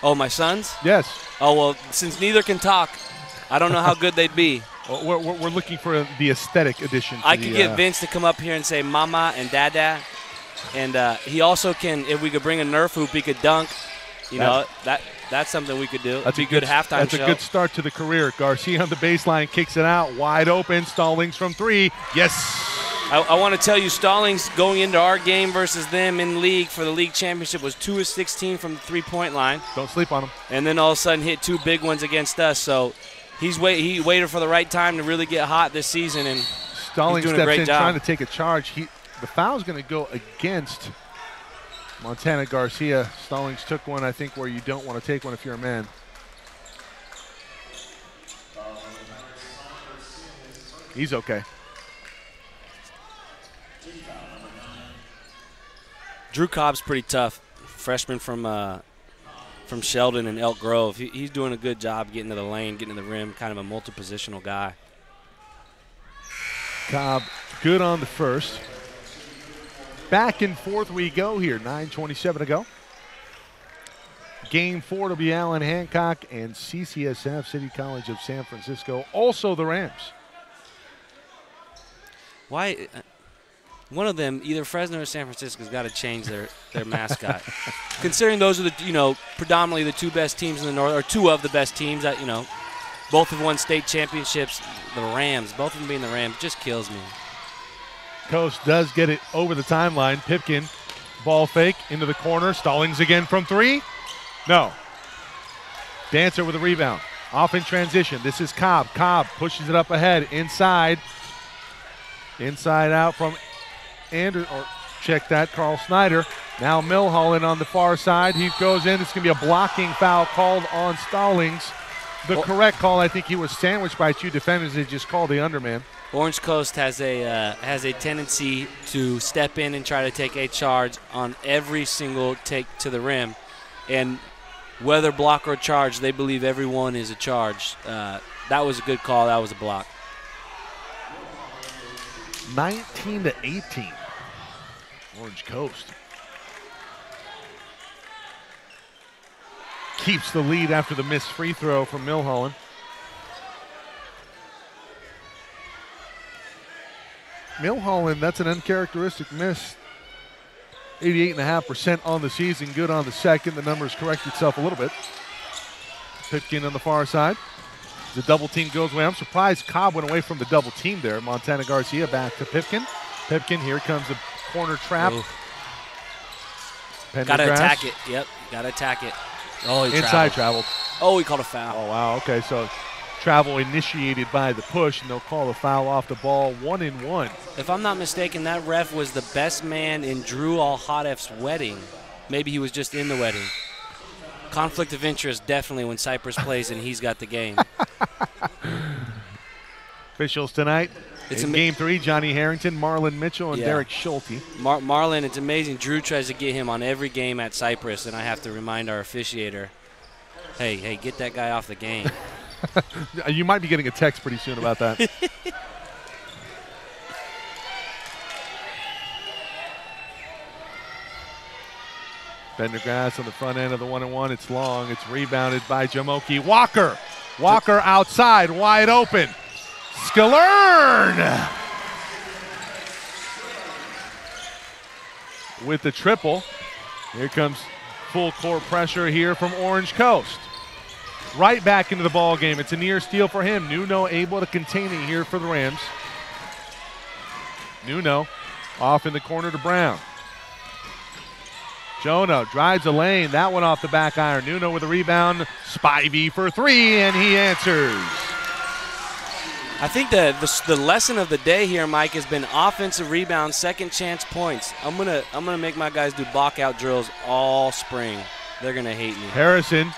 Oh, my sons? Yes. Oh, well, since neither can talk, I don't know how good they'd be. Well, we're looking for the aesthetic edition. I could get Vince to come up here and say mama and dada. And he also can, if we could bring a Nerf hoop, he could dunk. You know, that That's something we could do. That'd be a good halftime That's show. a good start to the career. Garcia on the baseline kicks it out, wide open. Stallings from 3. Yes. I want to tell you, Stallings going into our game versus them in league for the league championship was 2 of 16 from the three-point line. Don't sleep on him. And then all of a sudden hit 2 big ones against us. So he waited for the right time to really get hot this season, and Stallings he's doing steps a great in job. trying to take a charge. The foul's going to go against Montana Garcia. Stallings took one, I think, where you don't want to take one if you're a man. He's okay. Drew Cobb's pretty tough, freshman from Sheldon and Elk Grove. He's doing a good job getting to the lane, getting to the rim, kind of a multi-positional guy. Cobb good on the first. Back and forth we go here, 9:27 to go. Game 4 to be Allen Hancock and CCSF, City College of San Francisco, also the Rams. Why? One of them, either Fresno or San Francisco, has got to change their mascot. Considering those are the predominantly the 2 best teams in the North, or 2 of the best teams that both have won state championships. The Rams, both of them being the Rams, just kills me. Coast does get it over the timeline. Pipkin, ball fake into the corner. Stallings again from 3. No. Dancer with a rebound. Off in transition. This is Cobb. Cobb pushes it up ahead. Inside. Inside out from check that, Carl Snyder. Now Milholland on the far side. He goes in. It's going to be a blocking foul called on Stallings. The correct call, I think he was sandwiched by 2 defenders. They just called the underman. Orange Coast has a tendency to step in and try to take a charge on every single take to the rim. And whether block or charge, they believe every one is a charge. That was a good call. That was a block. 19-18. Orange Coast keeps the lead after the missed free throw from Milholland. Milholland, that's an uncharacteristic miss. 88.5% on the season, good on the second. The numbers correct itself a little bit. Pipkin on the far side. The double team goes away. I'm surprised Cobb went away from the double team there. Montana Garcia back to Pipkin. Pipkin, here comes the corner trap. Got to attack it. Yep, got to attack it. Oh, he inside traveled. Oh, he called a foul. Oh, wow. Okay, so travel initiated by the push, and they'll call a foul off the ball. 1-and-1. If I'm not mistaken, that ref was the best man in Drew Alhadef's wedding. Maybe he was just in the wedding. Conflict of interest, definitely, when Cypress plays and he's got the game. Officials tonight. In Game 3, Johnny Harrington, Marlon Mitchell, and Derek Schulte. Marlon, it's amazing. Drew tries to get him on every game at Cypress, and I have to remind our officiator, hey, get that guy off the game. You might be getting a text pretty soon about that. Pendergrass on the front end of the 1-and-1. It's long. It's rebounded by Jamoki. Walker outside, wide open. Scalern with the triple. Here comes full court pressure here from Orange Coast. Right back into the ball game. It's a near steal for him. Nuno able to contain it here for the Rams. Nuno off in the corner to Brown. Jonah drives a lane. That one off the back iron. Nuno with a rebound. Spivey for 3, and he answers. I think the lesson of the day here, Mike, has been offensive rebounds, second chance points. I'm gonna make my guys do block out drills all spring. They're gonna hate me. Harrison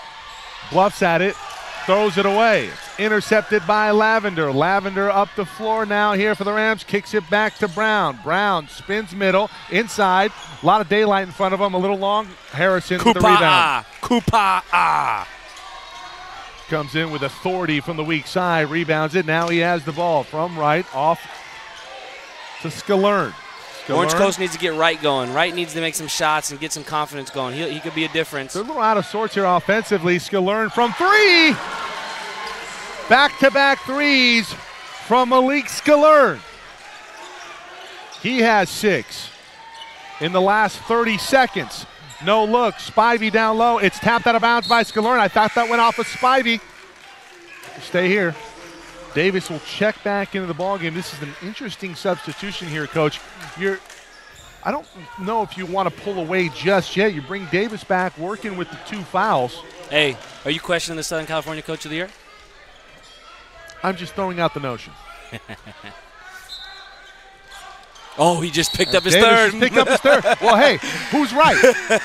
bluffs at it, throws it away. It's intercepted by Lavender. Lavender up the floor now here for the Rams. Kicks it back to Brown. Brown spins middle, inside. A lot of daylight in front of him. A little long. Harrison with the rebound. Kupa'a. Comes in with authority from the weak side. Rebounds it. Now he has the ball from right off to Scalern. Orange Coast needs to get Wright going. Wright needs to make some shots and get some confidence going. He could be a difference. They're a little out of sorts here offensively. Scalern from 3. Back-to-back threes from Malik Scalern. He has 6 in the last 30 seconds. No look. Spivey down low. It's tapped out of bounds by Scalern. I thought that went off of Spivey. Stay here. Davis will check back into the ballgame. This is an interesting substitution here, Coach. I don't know if you want to pull away just yet. You bring Davis back, working with the 2 fouls. Hey, are you questioning the Southern California Coach of the Year? I'm just throwing out the notion. Oh, he just picked up his Davis third. Just picked up his third. Well, hey, who's right?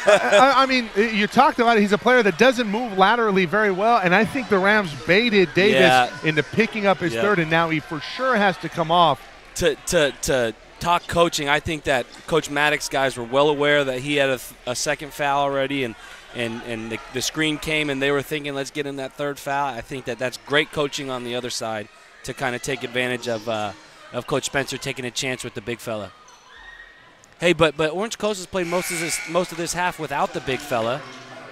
I mean, you talked about it. He's a player that doesn't move laterally very well, and I think the Rams baited Davis into picking up his third, and now he for sure has to come off. To talk coaching, I think that Coach Maddox guys were well aware that he had a second foul already, and the screen came, and they were thinking, let's get him that third foul. I think that's great coaching on the other side to kind of take advantage of Coach Spencer taking a chance with the big fella. Hey, but Orange Coast has played most of this half without the big fella,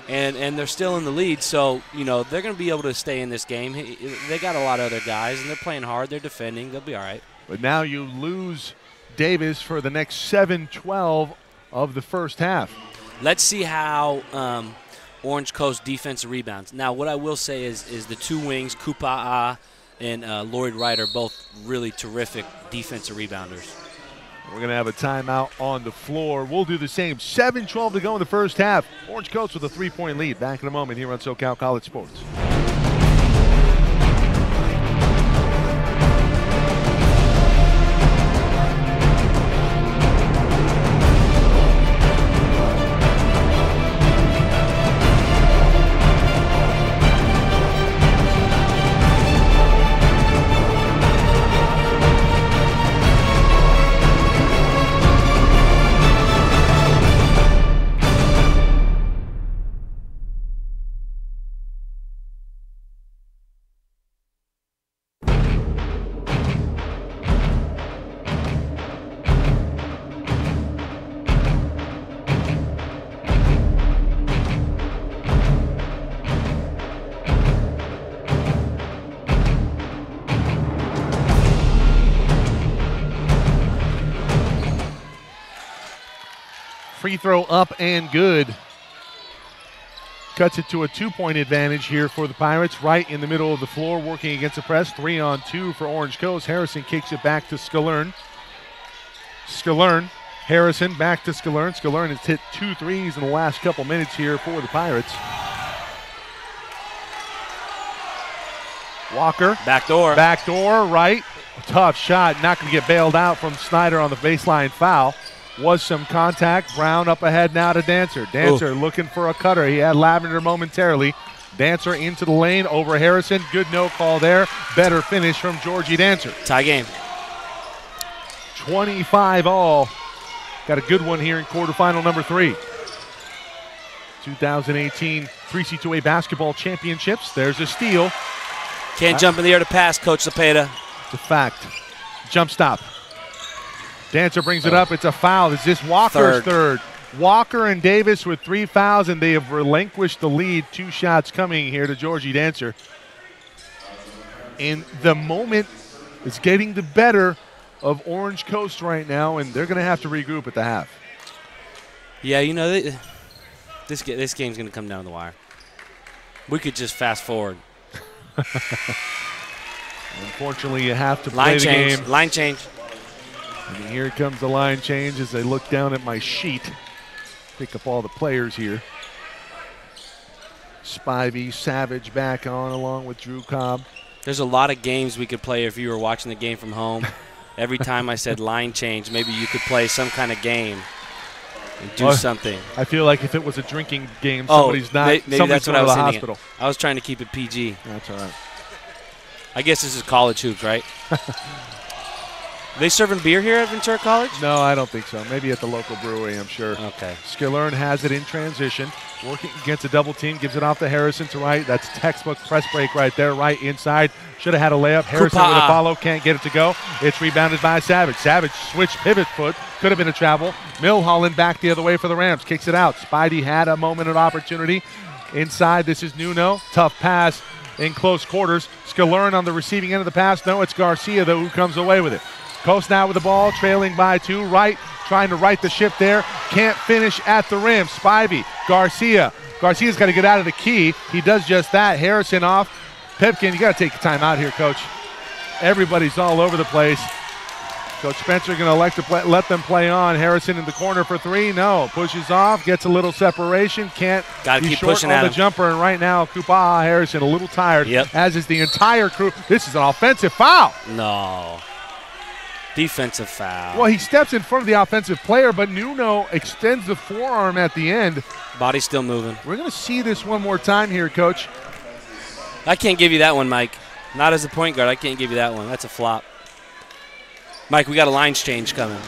and they're still in the lead. So they're going to be able to stay in this game. They got a lot of other guys, and they're playing hard. They're defending. They'll be all right. But now you lose Davis for the next 7-12 of the first half. Let's see how Orange Coast defense rebounds. Now, what I will say is the 2 wings, Kupa'a and Lloyd Wright, are both really terrific defensive rebounders. We're going to have a timeout on the floor. We'll do the same. 7-12 to go in the first half. Orange Coast with a 3-point lead. Back in a moment here on SoCal College Sports. Free throw up and good. Cuts it to a 2-point advantage here for the Pirates. Right in the middle of the floor, working against the press. 3-on-2 for Orange Coast. Harrison kicks it back to Scalern. Harrison back to Scalern. Scalern has hit 2 threes in the last couple minutes here for the Pirates. Walker. Backdoor, right. Tough shot. Not going to get bailed out from Snyder on the baseline foul. Was some contact. Brown up ahead now to Dancer. Dancer looking for a cutter. He had Lavender momentarily. Dancer into the lane over Harrison. Good no call there. Better finish from Georgie Dancer. Tie game. 25 all. Got a good one here in quarterfinal number 3. 2018 3C2A basketball championships. There's a steal. Can't jump in the air to pass, Coach Cepeda. It's a fact. Jump stop. Dancer brings it up. It's a foul. Is this Walker's third? Walker and Davis with 3 fouls, and they have relinquished the lead. 2 shots coming here to Georgie Dancer. And the moment is getting the better of Orange Coast right now, and they're going to have to regroup at the half. Yeah, this game's going to come down the wire. We could just fast forward. Unfortunately, you have to play the game. Line change. And here comes the line change as I look down at my sheet. Pick up all the players here. Spivey, Savage back on along with Drew Cobb. There's a lot of games we could play if you were watching the game from home. Every time I said line change, maybe you could play some kind of game and do something. I feel like if it was a drinking game, somebody's maybe that's what I was to the hospital. I was trying to keep it PG. That's all right. I guess this is college hoops, right? Are they serving beer here at Ventura College? No, I don't think so. Maybe at the local brewery, I'm sure. Okay. Skillern has it in transition. Working against a double team. Gives it off to Harrison to right. That's textbook press break right there, right inside. Should have had a layup. Harrison with a follow. Can't get it to go. It's rebounded by Savage. Savage switch pivot foot. Could have been a travel. Milholland back the other way for the Rams. Kicks it out. Spidey had a moment of opportunity. Inside, this is Nuno. Tough pass in close quarters. Skillern on the receiving end of the pass. No, it's Garcia, though, who comes away with it. Coast now with the ball, trailing by 2. Right, trying to right the ship there. Can't finish at the rim. Spivey, Garcia. Garcia's got to get out of the key. He does just that. Harrison off. Pipkin, you got to take the time out here, Coach. Everybody's all over the place. Coach Spencer going to elect to let them play on. Harrison in the corner for 3. No. Pushes off. Gets a little separation. Can't. Got to keep pushing on at the him. jumper. And right now, Kupaha Harrison a little tired. Yep. As is the entire crew. This is an offensive foul. No. Defensive foul. Well, he steps in front of the offensive player, but Nuno extends the forearm at the end. Body's still moving. We're going to see this one more time here, Coach. I can't give you that one, Mike. Not as a point guard. I can't give you that one. That's a flop. Mike, we got a lines change coming.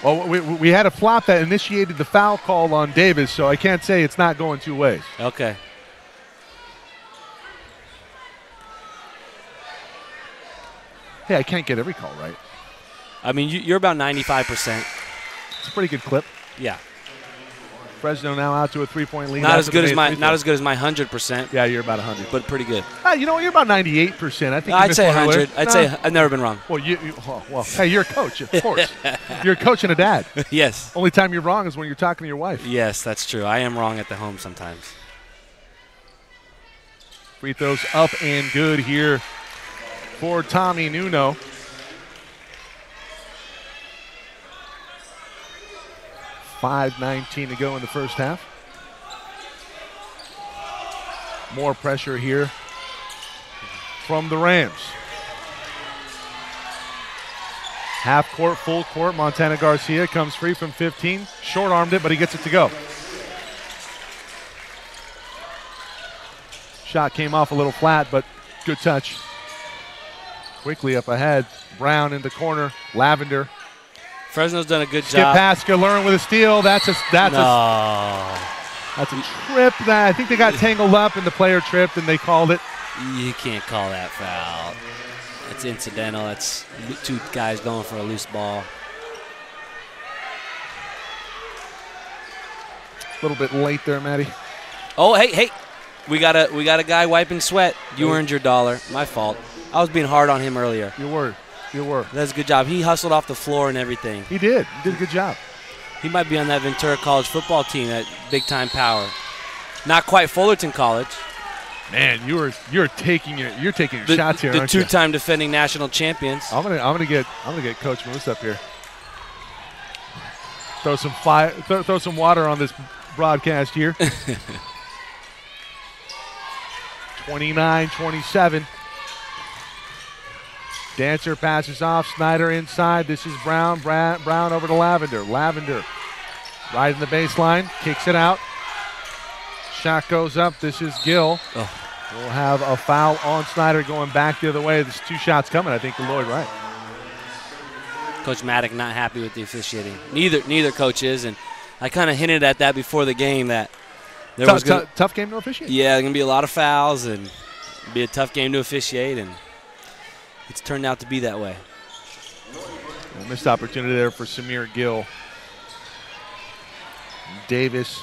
Well, we had a flop that initiated the foul call on Davis, so I can't say it's not going 2 ways. Okay. Hey, I can't get every call right. I mean, you're about 95%. It's a pretty good clip. Yeah. Fresno now out to a 3-point lead. Not as good as my 100%. Yeah, you're about 100. But pretty good. You know what? You're about 98%. I think I'd say 100. I'd say I've never been wrong. Well, hey, you're a coach, of course. You're a coach and a dad. Yes. Only time you're wrong is when you're talking to your wife. Yes, that's true. I am wrong at the home sometimes. Free throws up and good here for Tommy Nuno. 5:19 to go in the first half. More pressure here from the Rams. Half court, full court. Montana Garcia comes free from 15. Short-armed it, but he gets it to go. Shot came off a little flat, but good touch. Quickly up ahead. Brown in the corner. Lavender. Fresno's done a good Skip job. pass, Galern with a steal. That's a trip. I think they got tangled up and the player tripped and they called it. You can't call that foul. It's incidental. That's 2 guys going for a loose ball. A little bit late there, Matty. Oh, hey. We got a guy wiping sweat. You earned your dollar. My fault. I was being hard on him earlier. You were. That's a good job. He hustled off the floor and everything. He did a good job. He might be on that Ventura College football team at Big Time Power. Not quite Fullerton College. Man, you're taking your shots here, the aren't you? 2-time defending national champions. I'm gonna get Coach Moose up here. Throw some fire, throw some water on this broadcast here. 29-27. Dancer passes off. Snyder inside. This is Brown. Brown over to Lavender. Lavender right in the baseline. Kicks it out. Shot goes up. This is Gill. Oh. We'll have a foul on Snyder going back the other way. There's 2 shots coming, I think, to Lloyd Wright. Coach Maddock not happy with the officiating. Neither coach is, and I kind of hinted at that before the game that there was tough game to officiate. Yeah, there's going to be a lot of fouls and be a tough game to officiate, and it's turned out to be that way. A missed opportunity there for Samir Gill. Davis,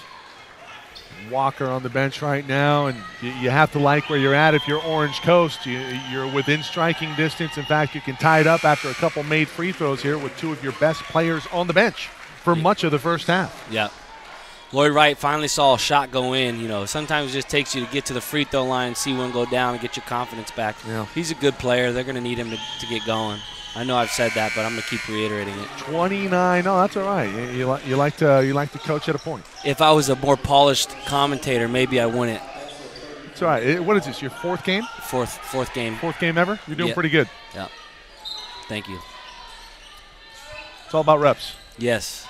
Walker on the bench right now, and you have to like where you're at. If you're Orange Coast, you're within striking distance. In fact, you can tie it up after a couple made free throws here with 2 of your best players on the bench for much of the first half. Yeah. Lloyd Wright finally saw a shot go in. You know, sometimes it just takes you to get to the free throw line, see one go down, and get your confidence back. Yeah. He's a good player. They're going to need him to get going. I know I've said that, but I'm going to keep reiterating it. 29. No, that's all right. You like to coach at a point. If I was a more polished commentator, maybe I wouldn't. It's all right. What is this? Your 4th game? Fourth game. 4th game ever? You're doing Yeah. pretty good. Yeah. Thank you. It's all about reps. Yes.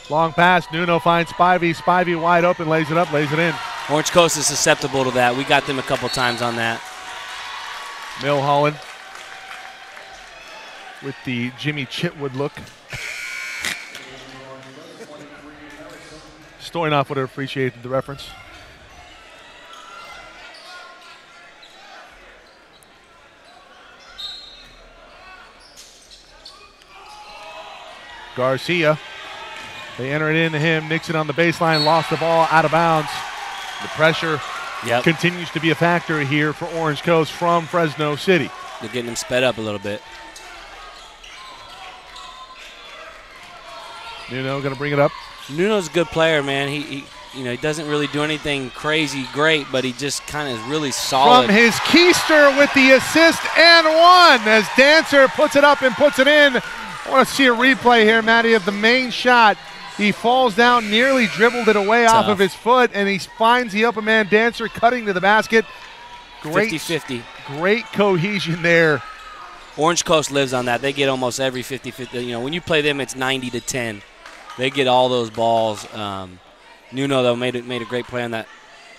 Long pass. Nuno finds Spivey. Spivey wide open. Lays it up. Lays it in. Orange Coast is susceptible to that. We got them a couple times on that. Milholland with the Jimmy Chitwood look. Stoyanov would have appreciated the reference. Garcia. They enter it into him. Nixon on the baseline. Lost the ball out of bounds. The pressure continues to be a factor here for Orange Coast from Fresno City. They're getting them sped up a little bit. Nuno going to bring it up. Nuno's a good player, man. He doesn't really do anything crazy great, but he just kind of is really solid. From his keister with the assist and one as Dancer puts it up and puts it in. I want to see a replay here, Matty, of the main shot. He falls down, nearly dribbled it away off of his foot, and he finds the open man Dancer cutting to the basket. Great 50-50. Great cohesion there. Orange Coast lives on that. They get almost every 50-50. When you play them, it's 90-10. They get all those balls. Nuno, though, made a great play on that.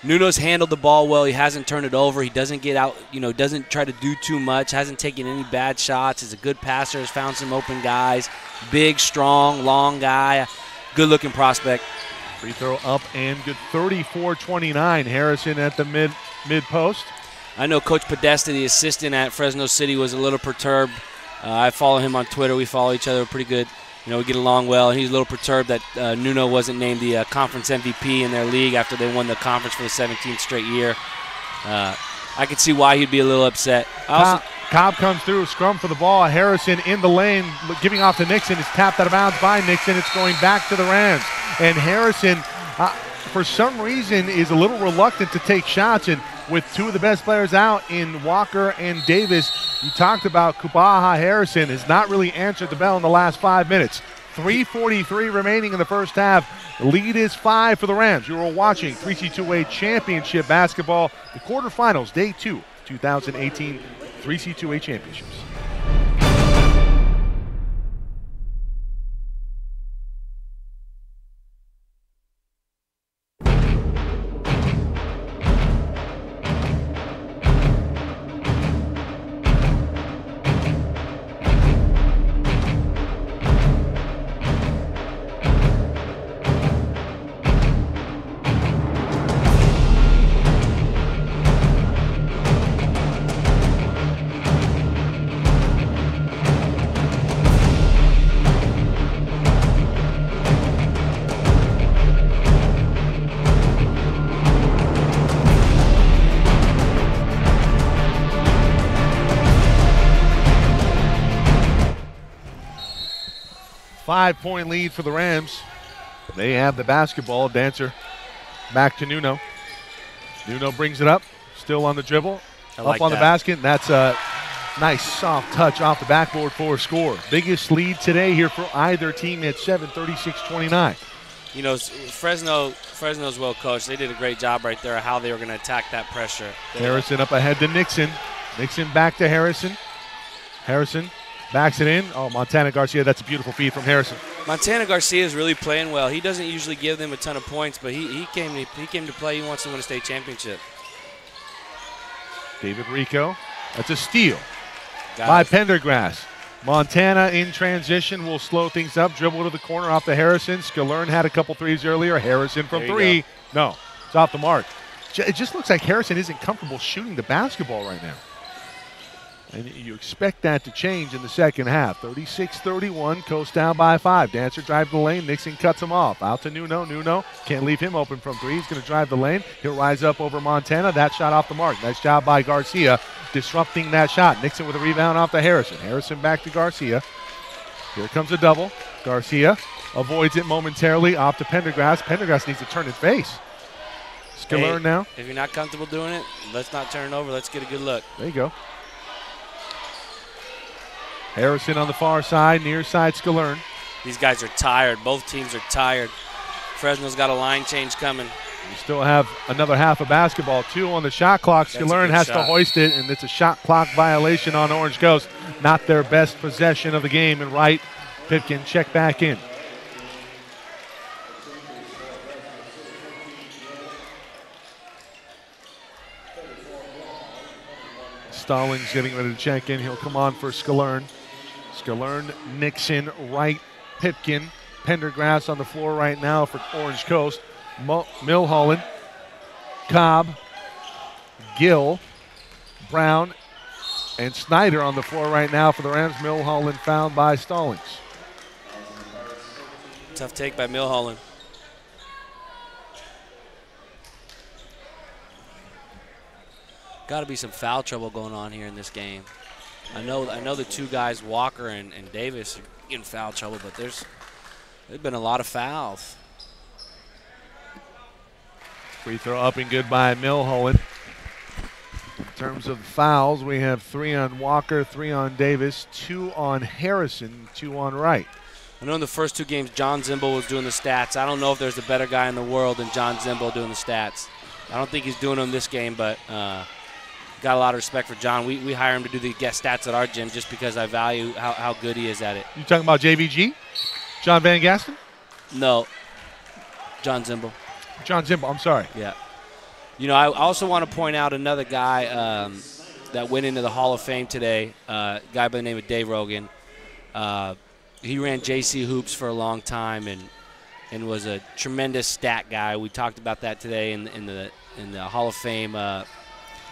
Nuno's handled the ball well. He hasn't turned it over. He doesn't get out, doesn't try to do too much, hasn't taken any bad shots. He's a good passer, has found some open guys. Big, strong, long guy. Good-looking prospect. Free throw up and good. 34-29. Harrison at the mid post. I know Coach Podesta, the assistant at Fresno City, was a little perturbed. I follow him on Twitter. We follow each other pretty good. We get along well. He's a little perturbed that Nuno wasn't named the conference MVP in their league after they won the conference for the 17th straight year. I could see why he'd be a little upset. Cobb comes through, scrum for the ball. Harrison in the lane, giving off to Nixon. It's tapped out of bounds by Nixon. It's going back to the Rams. And Harrison, for some reason, is a little reluctant to take shots. And with two of the best players out in Walker and Davis, you talked about Kubaha. Harrison has not really answered the bell in the last 5 minutes. 3:43 remaining in the first half. The lead is 5 for the Rams. You are watching 3C2A Championship Basketball, the quarterfinals, Day 2, 2018 3C2A Championships. Five-point lead for the Rams. They have the basketball. Dancer back to Nuno. Nuno brings it up, still on the dribble, up on the basket. That's a nice soft touch off the backboard for a score. Biggest lead today here for either team at 7, 36-29. Fresno's well coached. They did a great job right there of how they were going to attack that pressure. Harrison up ahead to Nixon. Nixon back to Harrison. Harrison backs it in. Oh, Montana Garcia, that's a beautiful feed from Harrison. Montana Garcia is really playing well. He doesn't usually give them a ton of points, but he came to play. He wants to win a state championship. David Rico, that's a steal by Pendergrass. Montana in transition will slow things up. Dribble to the corner off the Harrison. Skillern had a couple threes earlier. Harrison from three. No, it's off the mark. It just looks like Harrison isn't comfortable shooting the basketball right now. And you expect that to change in the second half. 36-31, Coast down by 5. Dancer drive the lane. Nixon cuts him off. Out to Nuno. Nuno can't leave him open from three. He's going to drive the lane. He'll rise up over Montana. That shot off the mark. Nice job by Garcia disrupting that shot. Nixon with a rebound off to Harrison. Harrison back to Garcia. Here comes a double. Garcia avoids it momentarily off to Pendergrass. Pendergrass needs to turn his face. Skillern now. If you're not comfortable doing it, let's not turn it over. Let's get a good look. There you go. Harrison on the far side, near side Skillern. These guys are tired. Both teams are tired. Fresno's got a line change coming. We still have another half of basketball. 2 on the shot clock. Skillern has to hoist it, and it's a shot clock violation on Orange Coast. Not their best possession of the game. And Wright, Pipkin check back in. Stallings getting ready to check in. He'll come on for Skillern. Skillern, Nixon, Wright, Pipkin, Pendergrass on the floor right now for Orange Coast. Milholland, Cobb, Gill, Brown, and Snyder on the floor right now for the Rams. Milholland fouled by Stallings. Tough take by Milholland. Got to be some foul trouble going on here in this game. I know the two guys, Walker and Davis, are in foul trouble, but there's There's been a lot of fouls. Free throw up and good by Milholland. In terms of fouls, we have 3 on Walker, 3 on Davis, 2 on Harrison, 2 on Wright. I know in the first 2 games, John Zimbo was doing the stats. I don't know if there's a better guy in the world than John Zimbo doing the stats. I don't think he's doing them this game, but got a lot of respect for John. We hire him to do the guest stats at our gym just because I value how good he is at it. You talking about JVG? John Van Gaston? No, John Zimbo. John Zimbo, I'm sorry. Yeah. You know, I also want to point out another guy that went into the Hall of Fame today, a guy by the name of Dave Rogan. He ran JC Hoops for a long time and was a tremendous stat guy. We talked about that today in the Hall of Fame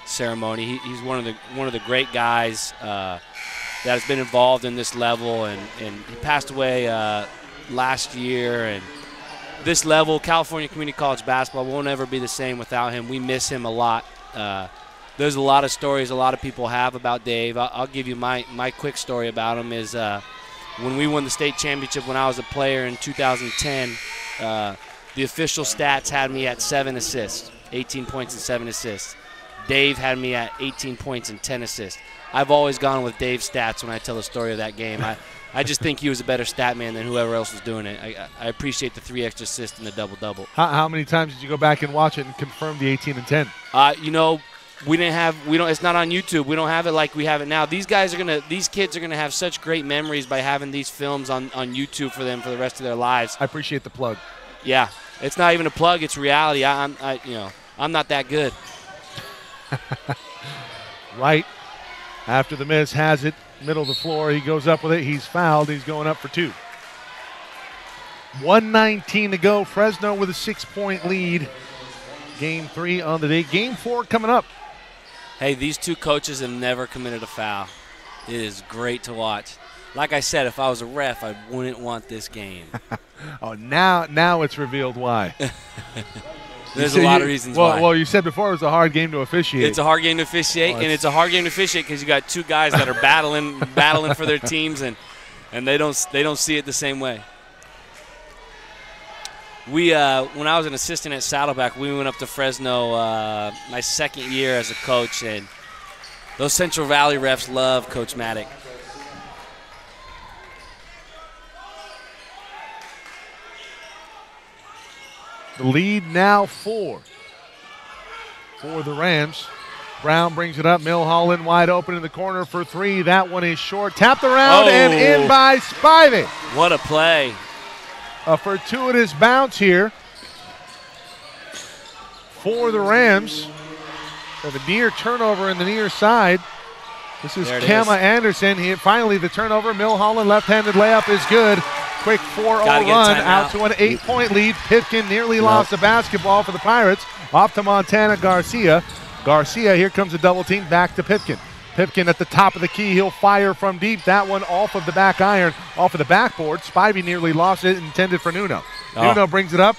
ceremony. He's one of the great guys that has been involved in this level, and he passed away last year. And this level, California Community College basketball, won't ever be the same without him. We miss him a lot. There's a lot of stories a lot of people have about Dave. I'll give you my quick story about him is when we won the state championship when I was a player in 2010, the official stats had me at 7 assists, 18 points and 7 assists. Dave had me at 18 points and 10 assists. I've always gone with Dave's stats when I tell the story of that game. I just think he was a better stat man than whoever else was doing it. I appreciate the 3 extra assists and the double-double. How many times did you go back and watch it and confirm the 18 and 10? You know, it's not on YouTube. We don't have it like we have it now. These kids are gonna have such great memories by having these films on YouTube for them for the rest of their lives. I appreciate the plug. Yeah, it's not even a plug. It's reality. I'm not that good. Wright, after the miss, has it. Middle of the floor, he goes up with it. He's fouled. He's going up for 2. 1:19 to go. Fresno with a 6-point lead. Game 3 on the day. Game 4 coming up. Hey, these 2 coaches have never committed a foul. It is great to watch. Like I said, if I was a ref, I wouldn't want this game. Oh, now it's revealed why. There's a lot of reasons why. Well, you said before it was a hard game to officiate. It's a hard game to officiate, and it's a hard game to officiate because you got 2 guys that are battling for their teams, and they don't see it the same way. When I was an assistant at Saddleback, we went up to Fresno my second year as a coach, and those Central Valley refs love Coach Maddock. The lead now 4 for the Rams. Brown brings it up. Milholland wide open in the corner for 3. That one is short. Tapped around and in by Spivey. What a play. A fortuitous bounce here for the Rams. They have a near turnover in the near side. This is Kama Anderson. Finally the turnover. Milholland left-handed layup is good. Quick 4-0 run out to an 8-point lead. Pipkin nearly lost the basketball for the Pirates. Off to Montana Garcia. Garcia, here comes a double team back to Pipkin. Pipkin at the top of the key. He'll fire from deep. That one off of the back iron, off of the backboard. Spivey nearly lost it, intended for Nuno. Nuno brings it up.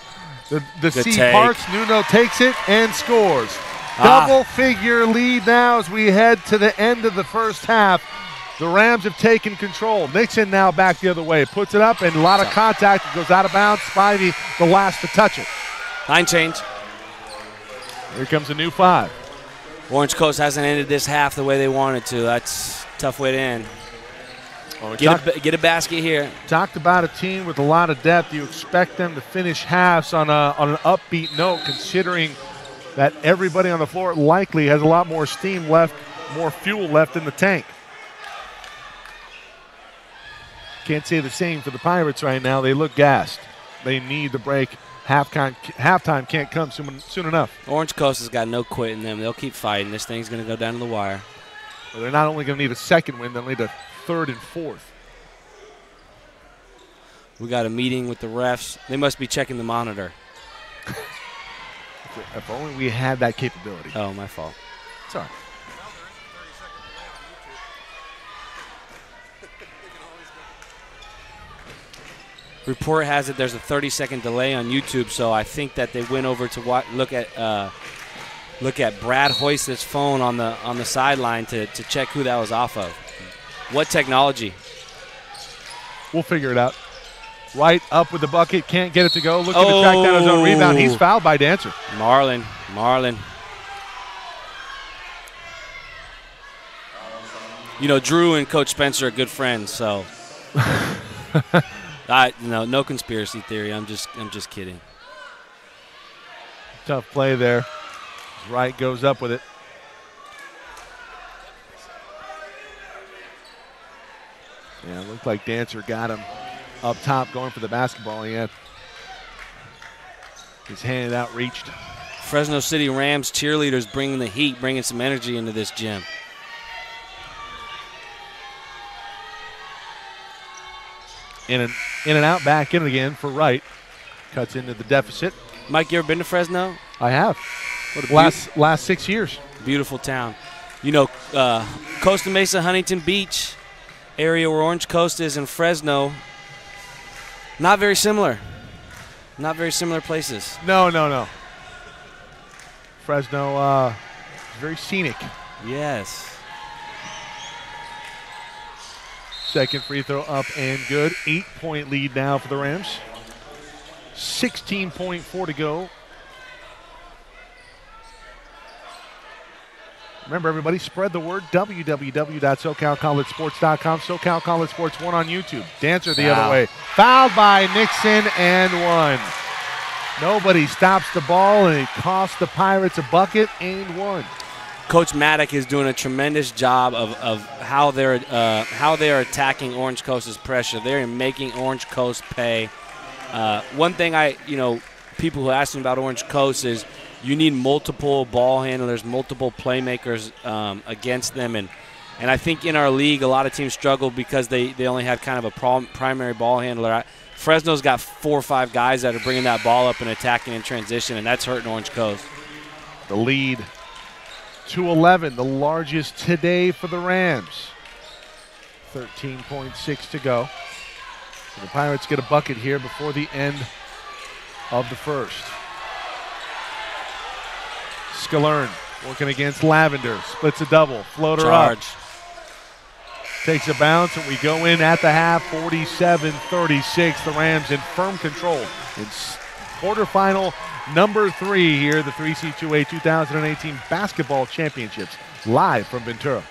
The C parks. Nuno takes it and scores. Double-figure lead now as we head to the end of the first half. The Rams have taken control. Nixon now back the other way. Puts it up and a lot of contact. It goes out of bounds. Spivey the last to touch it. Line change. Here comes a new 5. Orange Coast hasn't ended this half the way they wanted to. That's a tough way to end. Get a basket here. Talked about a team with a lot of depth. You expect them to finish halves on an upbeat note, considering that everybody on the floor likely has a lot more steam left, more fuel left in the tank. Can't say the same for the Pirates right now. They look gassed. They need the break. Halftime can't come soon enough. Orange Coast has got no quit in them. They'll keep fighting. This thing's going to go down to the wire. Well, they're not only going to need a second win, they'll need a 3rd and 4th. We got a meeting with the refs. They must be checking the monitor. If only we had that capability. Oh, my fault. It's all right. Report has it there's a 30-second delay on YouTube, so I think that they went over to look at Brad Hoist's phone on the sideline to check who that was off of. What technology? We'll figure it out. Right up with the bucket, can't get it to go. Looking to track down his own rebound. He's fouled by Dancer. Marlin. You know, Drew and Coach Spencer are good friends, so no conspiracy theory. I'm just kidding. Tough play there. Wright goes up with it. Yeah, it looked like Dancer got him up top going for the basketball. He had his hand outreached. Fresno City Rams cheerleaders bringing the heat, bringing some energy into this gym. In and out, back in again for Wright. Cuts into the deficit. Mike, you ever been to Fresno? I have. Last 6 years. Beautiful town. You know, Costa Mesa, Huntington Beach area where Orange Coast is, and Fresno, not very similar. Not very similar places. No. Fresno, very scenic. Yes. Second free throw up and good. 8-point lead now for the Rams. 16.4 to go. Remember, everybody, spread the word. www.SoCalCollegeSports.com. SoCal College Sports 1 on YouTube. Dancer the other way. Fouled by Nixon and 1. Nobody stops the ball, and it costs the Pirates a bucket and 1. Coach Maddock is doing a tremendous job of how they're attacking Orange Coast's pressure. They're making Orange Coast pay. One thing people who ask me about Orange Coast is you need multiple ball handlers, multiple playmakers against them, and I think in our league a lot of teams struggle because they only have kind of a primary ball handler. Fresno's got 4 or 5 guys that are bringing that ball up and attacking in transition, and that's hurting Orange Coast. The lead to 11, the largest today for the Rams. 13.6 to go. So the Pirates get a bucket here before the end of the first. Scalern working against Lavender. Splits a double. Floater Charge. up. Takes a bounce, and we go in at the half, 47-36. The Rams in firm control in quarterfinal number 3 here, the 3C2A 2018 Basketball Championships, live from Ventura.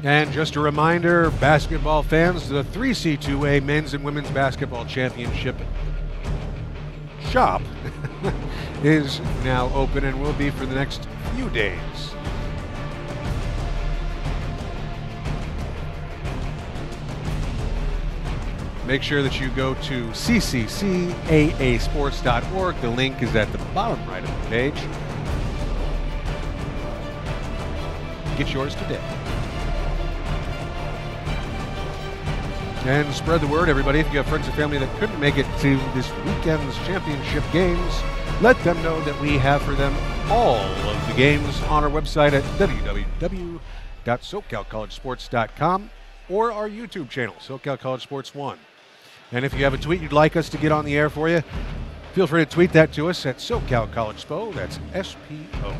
And just a reminder, basketball fans, the 3C2A Men's and Women's Basketball Championship shop is now open and will be for the next few days. Make sure that you go to CCCAAsports.org. The link is at the bottom right of the page. Get yours today. And spread the word, everybody. If you have friends and family that couldn't make it to this weekend's championship games, let them know that we have for them all of the games on our website at www.socalcollege.com. network.socalcollegesports.com or our YouTube channel, SoCal College Sports 1. And if you have a tweet you'd like us to get on the air for you, feel free to tweet that to us at SoCal College SPO. That's SPO.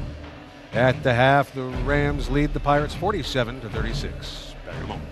At the half, the Rams lead the Pirates 47-36. Back in a moment.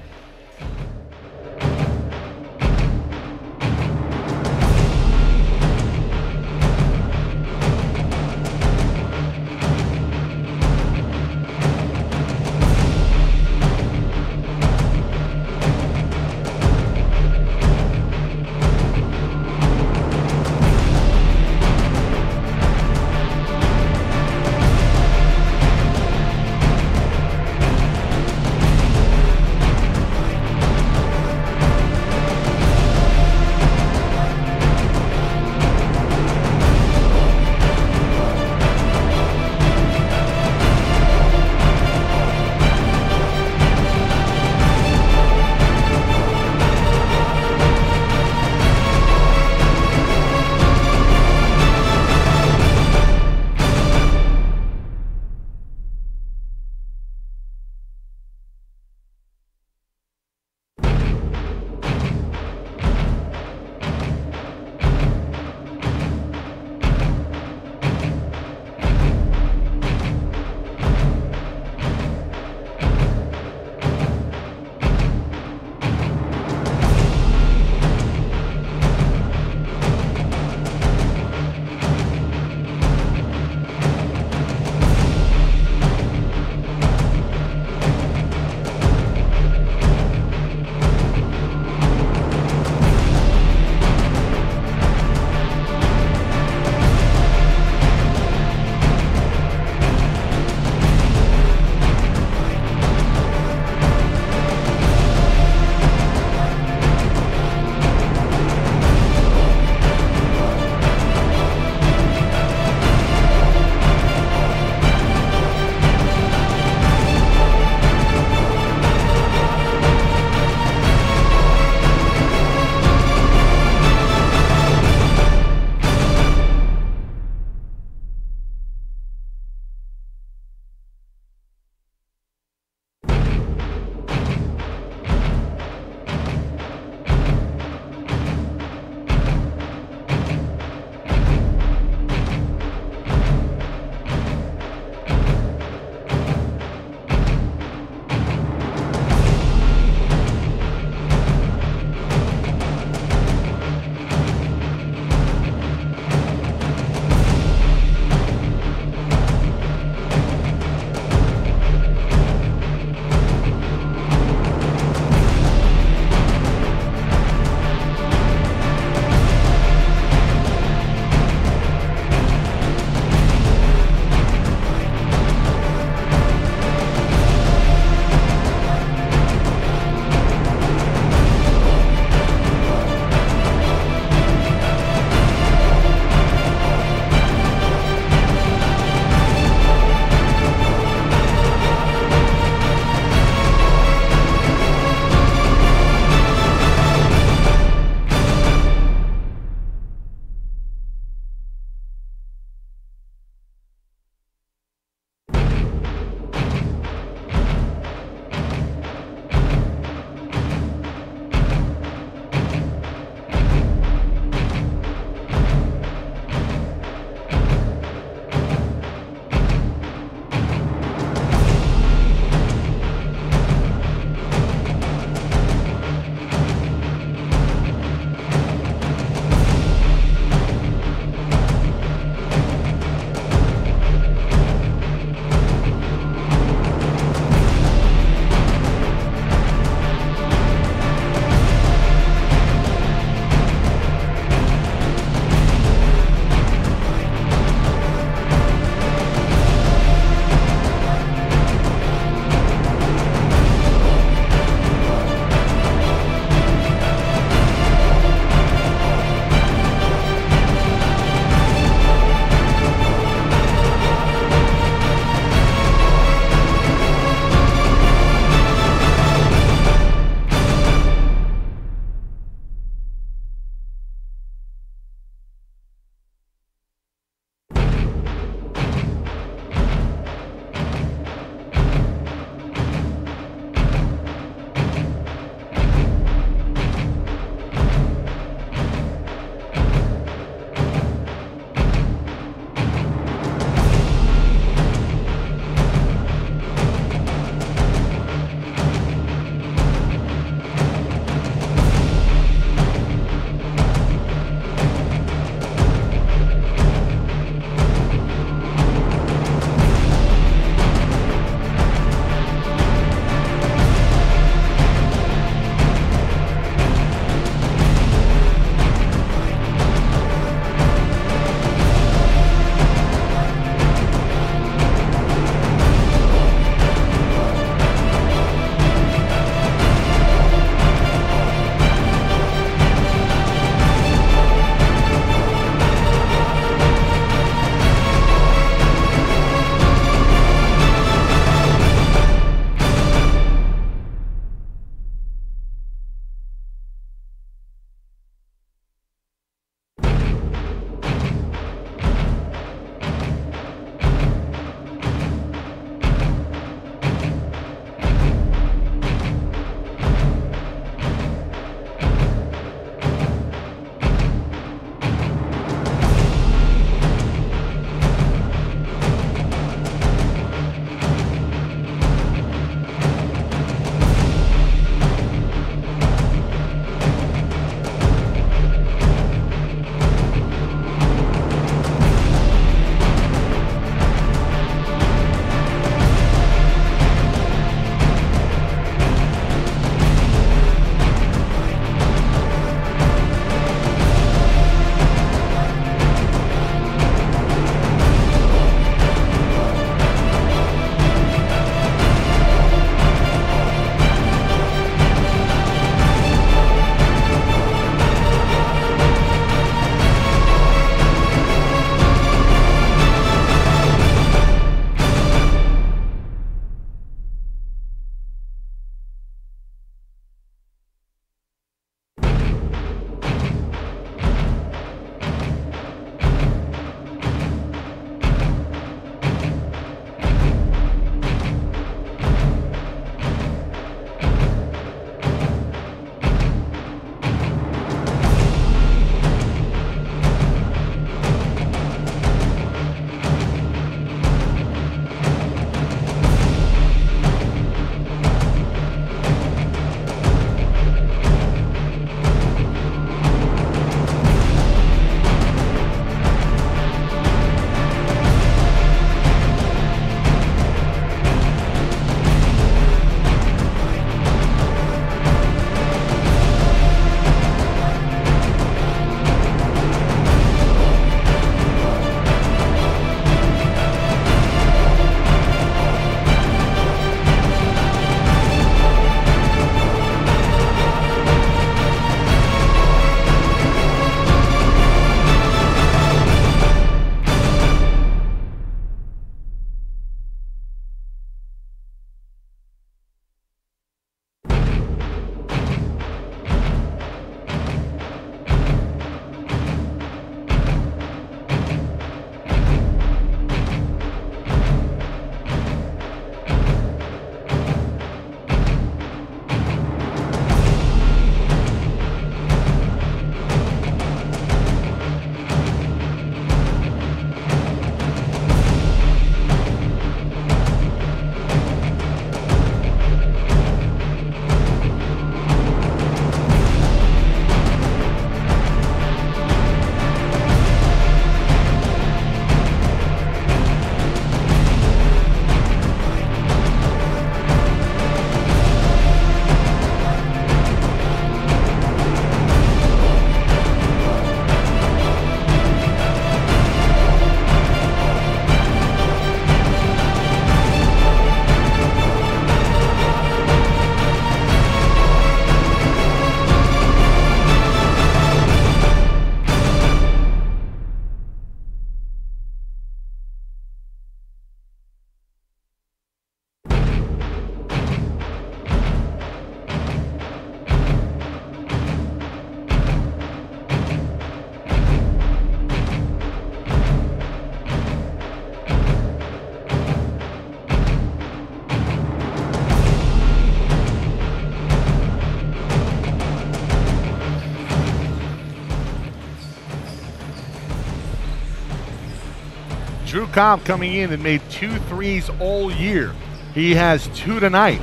Drew Cobb coming in and made 2 threes all year. He has 2 tonight.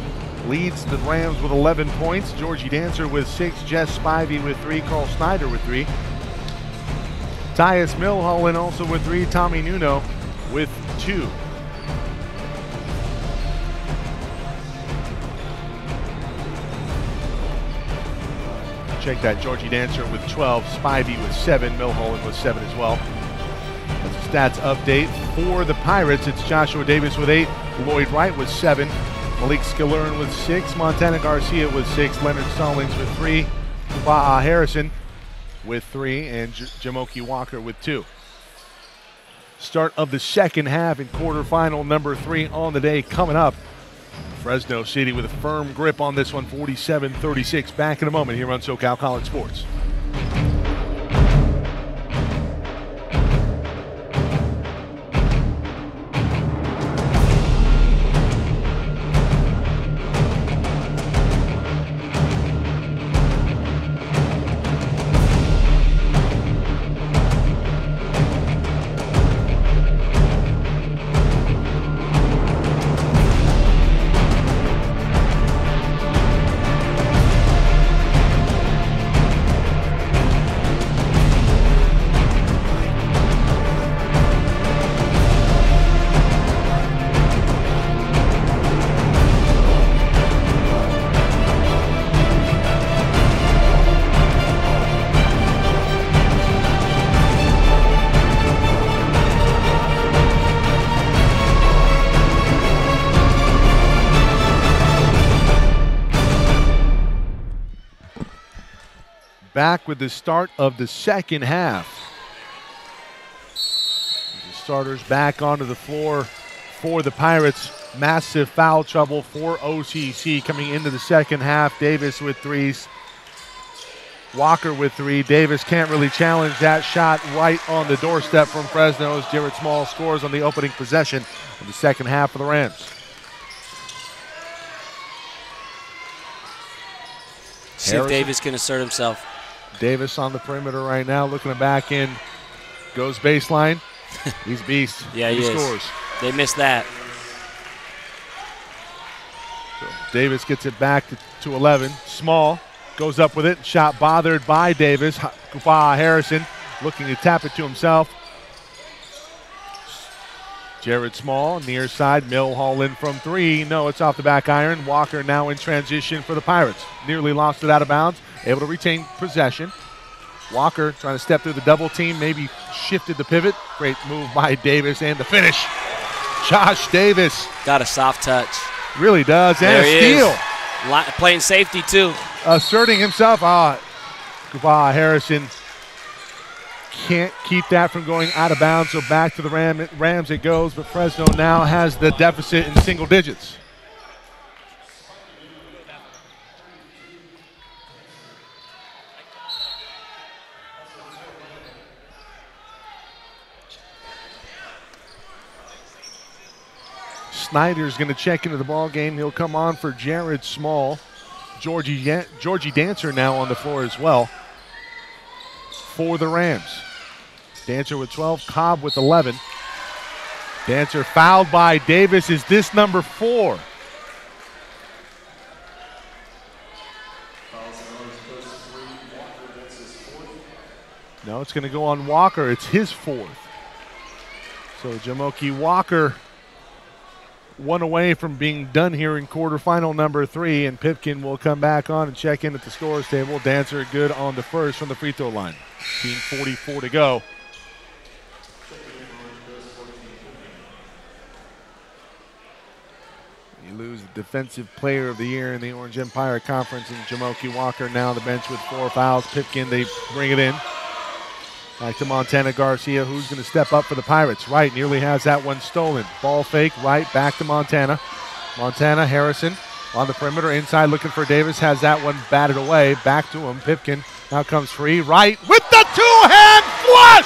Leads the Rams with 11 points. Georgie Dancer with 6, Jess Spivey with 3, Carl Snyder with 3. Tyus Milholland also with 3, Tommy Nuno with 2. Check that, Georgie Dancer with 12, Spivey with 7, Milholland with 7 as well. That's a stats update for the Pirates. It's Joshua Davis with 8, Lloyd Wright with 7, Malik Skillern with 6, Montana Garcia with 6, Leonard Stallings with 3, Baha Harrison with 3, and Jamoki Walker with 2. Start of the second half in quarterfinal number 3 on the day coming up. Fresno City with a firm grip on this one, 47-36. Back in a moment here on SoCal College Sports. Back with the start of the second half. The starters back onto the floor for the Pirates. Massive foul trouble for OCC coming into the second half. Davis with 3s. Walker with 3. Davis can't really challenge that shot right on the doorstep from Fresno as Jared Small scores on the opening possession of the second half for the Rams. See if Davis can assert himself. Davis on the perimeter right now, looking to back in. Goes baseline. He's beast. Yeah, he scores. They missed that. So Davis gets it back to 11. Small goes up with it. Shot bothered by Davis. Kufa'a Harrison looking to tap it to himself. Jared Small, near side. Milholland from 3. No, it's off the back iron. Walker now in transition for the Pirates. Nearly lost it out of bounds. Able to retain possession. Walker trying to step through the double team, maybe shifted the pivot. Great move by Davis, and the finish. Josh Davis. Got a soft touch. Really does, and there a steal. Playing safety too. Asserting himself. Kufa'a Harrison can't keep that from going out of bounds, so back to the Rams it goes, but Fresno now has the deficit in single digits. Snyder's going to check into the ball game. He'll come on for Jared Small. Georgie Dancer now on the floor as well for the Rams. Dancer with 12, Cobb with 11. Dancer fouled by Davis. Is this number 4? No, it's going to go on Walker. It's his 4th. So Jamoki Walker, one away from being done here in quarterfinal number 3, and Pipkin will come back on and check in at the scores table. Dancer good on the first from the free throw line. 15:44 to go. You lose the defensive player of the year in the Orange Empire Conference, and Jamoki Walker now on the bench with 4 fouls. Pipkin, they bring it in. Back to Montana Garcia, who's going to step up for the Pirates. Wright nearly has that one stolen. Ball fake, Wright back to Montana. Montana, Harrison on the perimeter, inside looking for Davis, has that one batted away. Back to him, Pipkin now comes free. Wright with the two-hand flush!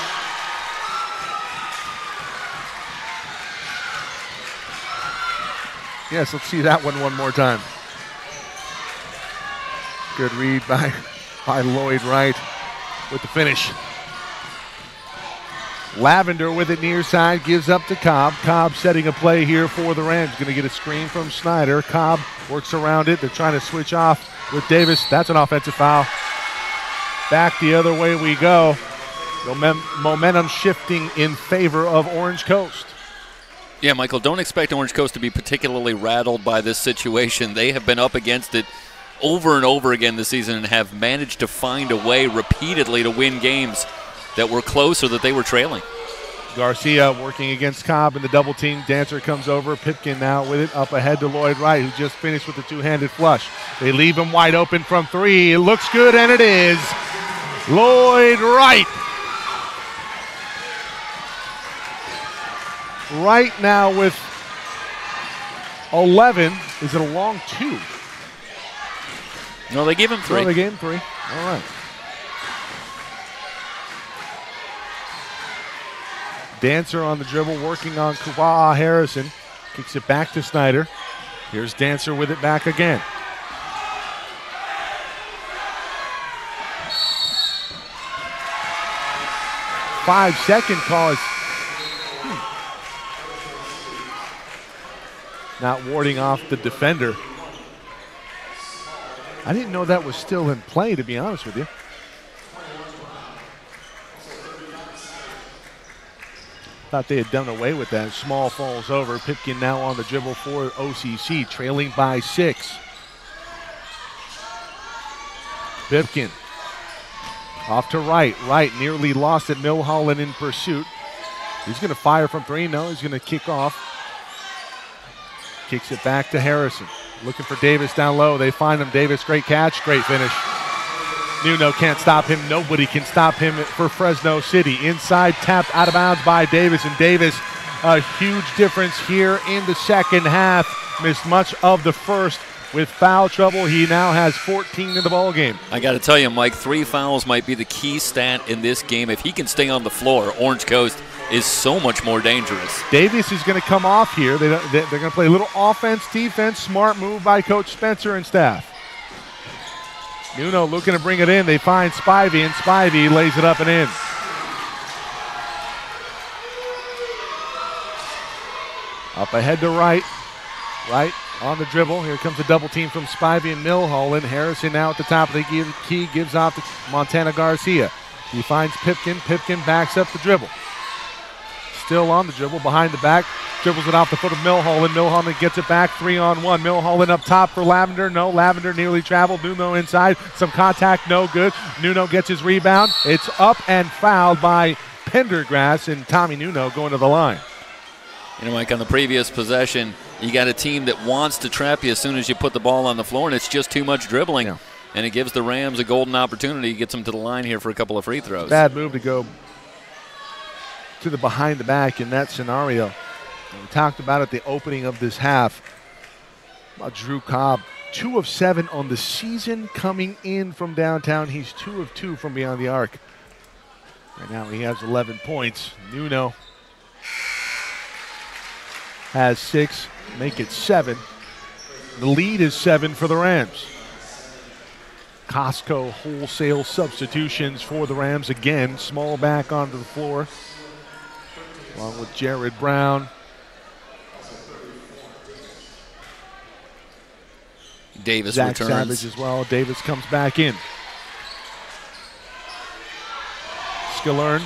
Yes, let's see that one more time. Good read by Lloyd Wright with the finish. Lavender with it near side, gives up to Cobb. Cobb setting a play here for the Rams. Going to get a screen from Snyder. Cobb works around it. They're trying to switch off with Davis. That's an offensive foul. Back the other way we go. Momentum shifting in favor of Orange Coast. Yeah, Michael, don't expect Orange Coast to be particularly rattled by this situation. They have been up against it over and over again this season and have managed to find a way repeatedly to win games that were close or that they were trailing. Garcia working against Cobb in the double team. Dancer comes over. Pipkin now with it up ahead to Lloyd Wright, who just finished with the two-handed flush. They leave him wide open from three. It looks good, and it is. Lloyd Wright. Right now with 11. Is it a long two? No, they gave him three. No, they gave him three. All right. Dancer on the dribble, working on Kawaha Harrison. Kicks it back to Snyder. Here's Dancer with it back again. Five-second call is not warding off the defender. I didn't know that was still in play, to be honest with you. Thought they had done away with that. Small falls over. Pipkin now on the dribble for OCC, trailing by 6. Pipkin off to Wright. Wright nearly lost it. Milholland in pursuit. He's going to fire from three. No, he's going to kick off. Kicks it back to Harrison. Looking for Davis down low. They find him. Davis, great catch, great finish. Nuno can't stop him. Nobody can stop him for Fresno City. Inside, tapped out of bounds by Davis. And Davis, a huge difference here in the second half. Missed much of the first with foul trouble. He now has 14 in the ball game. I got to tell you, Mike, 3 fouls might be the key stat in this game. If he can stay on the floor, Orange Coast is so much more dangerous. Davis is going to come off here. They're going to play a little offense, defense. Smart move by Coach Spencer and staff. Nuno looking to bring it in. They find Spivey, and Spivey lays it up and in. Up ahead to Wright. Wright on the dribble. Here comes a double team from Spivey and Milholland. Harrison now at the top of the key, gives off to Montana Garcia. He finds Pipkin. Pipkin backs up the dribble. Still on the dribble, behind the back. Dribbles it off the foot of Milholland. Milholland gets it back, 3-on-1. Milholland up top for Lavender. No, Lavender nearly traveled. Nuno inside. Some contact, no good. Nuno gets his rebound. It's up and fouled by Pendergrass, and Tommy Nuno going to the line. You know, Mike, on the previous possession, you got a team that wants to trap you as soon as you put the ball on the floor, and it's just too much dribbling. Yeah. And it gives the Rams a golden opportunity. Gets them to the line here for a couple of free throws. Bad move to go to the behind the back in that scenario. We talked about at the opening of this half about Drew Cobb. 2 of 7 on the season coming in from downtown. He's 2 of 2 from beyond the arc. Right now he has 11 points. Nuno has 6, make it 7. The lead is 7 for the Rams. Costco wholesale substitutions for the Rams again. Small back onto the floor, along with Jared Brown. Davis Zach returns. Savage as well. Davis comes back in. Skillern,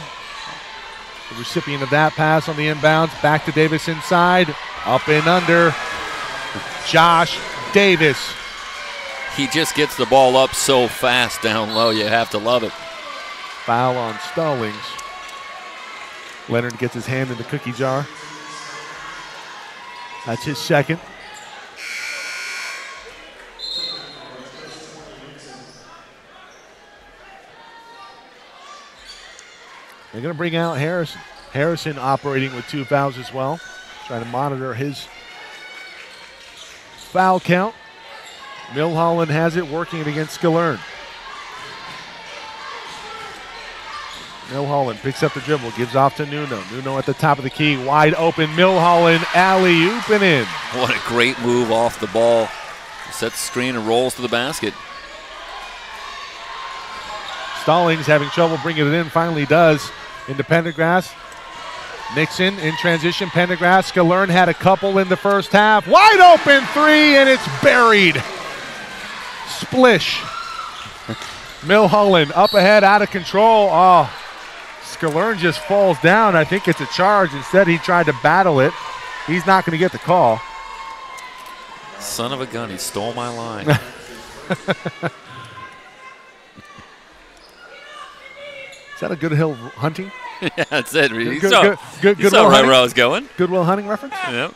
the recipient of that pass on the inbounds. Back to Davis inside. Up and under. Josh Davis. He just gets the ball up so fast down low. You have to love it. Foul on Stallings. Leonard gets his hand in the cookie jar. That's his second. They're going to bring out Harrison. Harrison operating with 2 fouls as well. Trying to monitor his foul count. Milholland has it, working it against Skillern. Milholland picks up the dribble, gives off to Nuno. Nuno at the top of the key, wide open. Milholland alley-oop and in. What a great move off the ball. Sets the screen and rolls to the basket. Stallings having trouble bringing it in, finally does. Into Pendergrass. Nixon in transition. Pendergrass. Skillern had a couple in the first half. Wide open three, and it's buried. Splish. Milholland up ahead, out of control. Oh, Skillern just falls down. I think it's a charge. Instead, he tried to battle it. He's not going to get the call. Son of a gun, he stole my line. Is that a Goodwill Hunting? Yeah, that's it. Good, You saw Goodwill right Hunting? where I was going. Goodwill Hunting reference? Yep.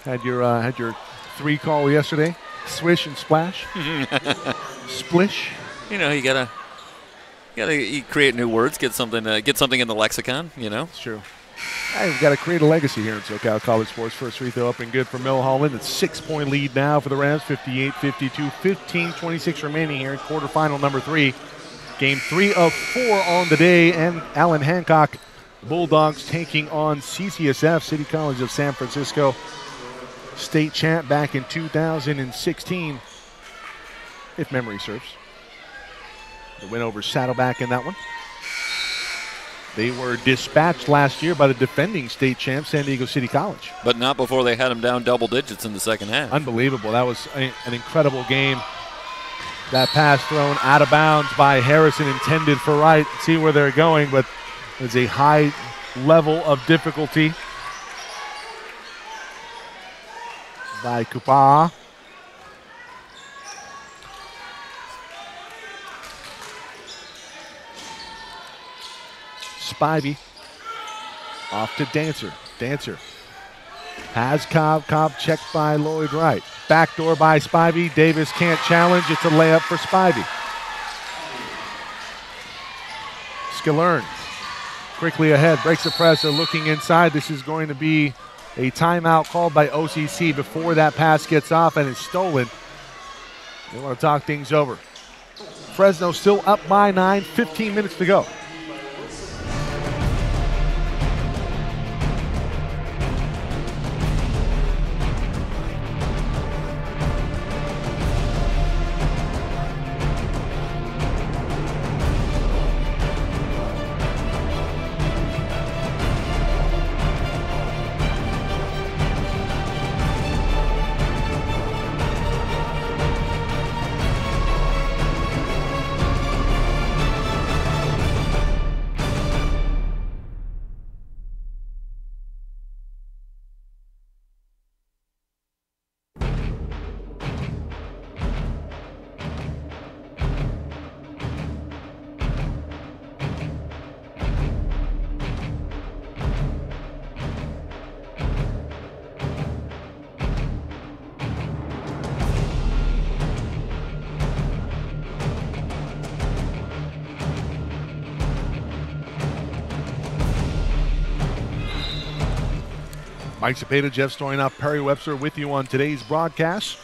Had your 3 call yesterday. Swish and splash. Splish. You know, you gotta create new words, get something in the lexicon. You know. It's true. We've got to create a legacy here in SoCal College Sports. First free throw up and good for Milholland. It's 6-point lead now for the Rams, 58-52, 15-26 remaining here in quarterfinal number 3. Game 3 of 4 on the day, and Allen Hancock Bulldogs taking on CCSF, City College of San Francisco. State champ back in 2016, if memory serves. The win over Saddleback in that one. They were dispatched last year by the defending state champ, San Diego City College. But not before they had them down double digits in the second half. Unbelievable. That was an incredible game. That pass thrown out of bounds by Harrison, intended for Wright. See where they're going, but it's a high level of difficulty by Kupa. Spivey off to Dancer. Dancer has Cobb. Cobb checked by Lloyd Wright. Backdoor by Spivey. Davis can't challenge. It's a layup for Spivey. Skillern quickly ahead. Breaks the press. They're looking inside. This is going to be a timeout called by OCC before that pass gets off and is stolen. They want to talk things over. Fresno still up by 9. 15 minutes to go. Mike Cepeda, Jeff Stoynoff, Perry Webster with you on today's broadcast.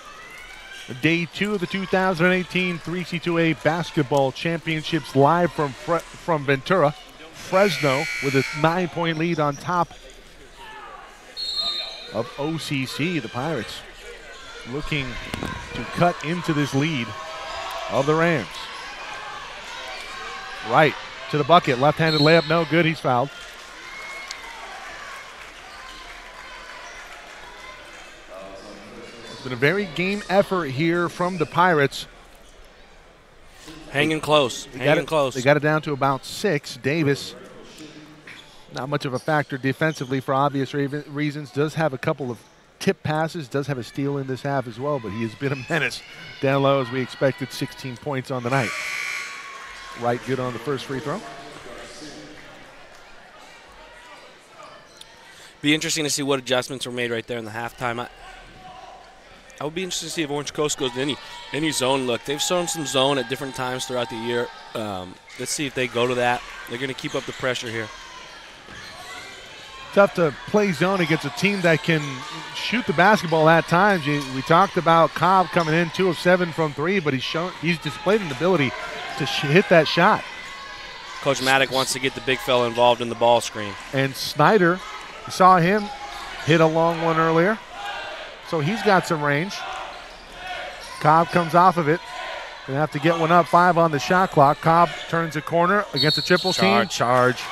Day 2 of the 2018 3C2A Basketball Championships live from Ventura. Fresno with a 9-point lead on top of OCC. The Pirates looking to cut into this lead of the Rams. Right to the bucket, left-handed layup, no good, he's fouled. Been a very game effort here from the Pirates. Hanging close. They got it down to about 6. Davis, not much of a factor defensively for obvious reasons. Does have a couple of tip passes. Does have a steal in this half as well, but he has been a menace down low as we expected. 16 points on the night. Right good on the first free throw. Be interesting to see what adjustments were made right there in the halftime. I would be interested to see if Orange Coast goes to any zone look. They've shown some zone at different times throughout the year. Let's see if they go to that. They're going to keep up the pressure here. Tough to play zone against a team that can shoot the basketball at times. We talked about Cobb coming in 2 of 7 from 3, but he's displayed an ability to hit that shot. Coach Maddock wants to get the big fella involved in the ball screen. And Snyder, you saw him hit a long one earlier. So he's got some range. Cobb comes off of it. Gonna have to get one up. 5 on the shot clock. Cobb turns a corner against the triples team. Charge.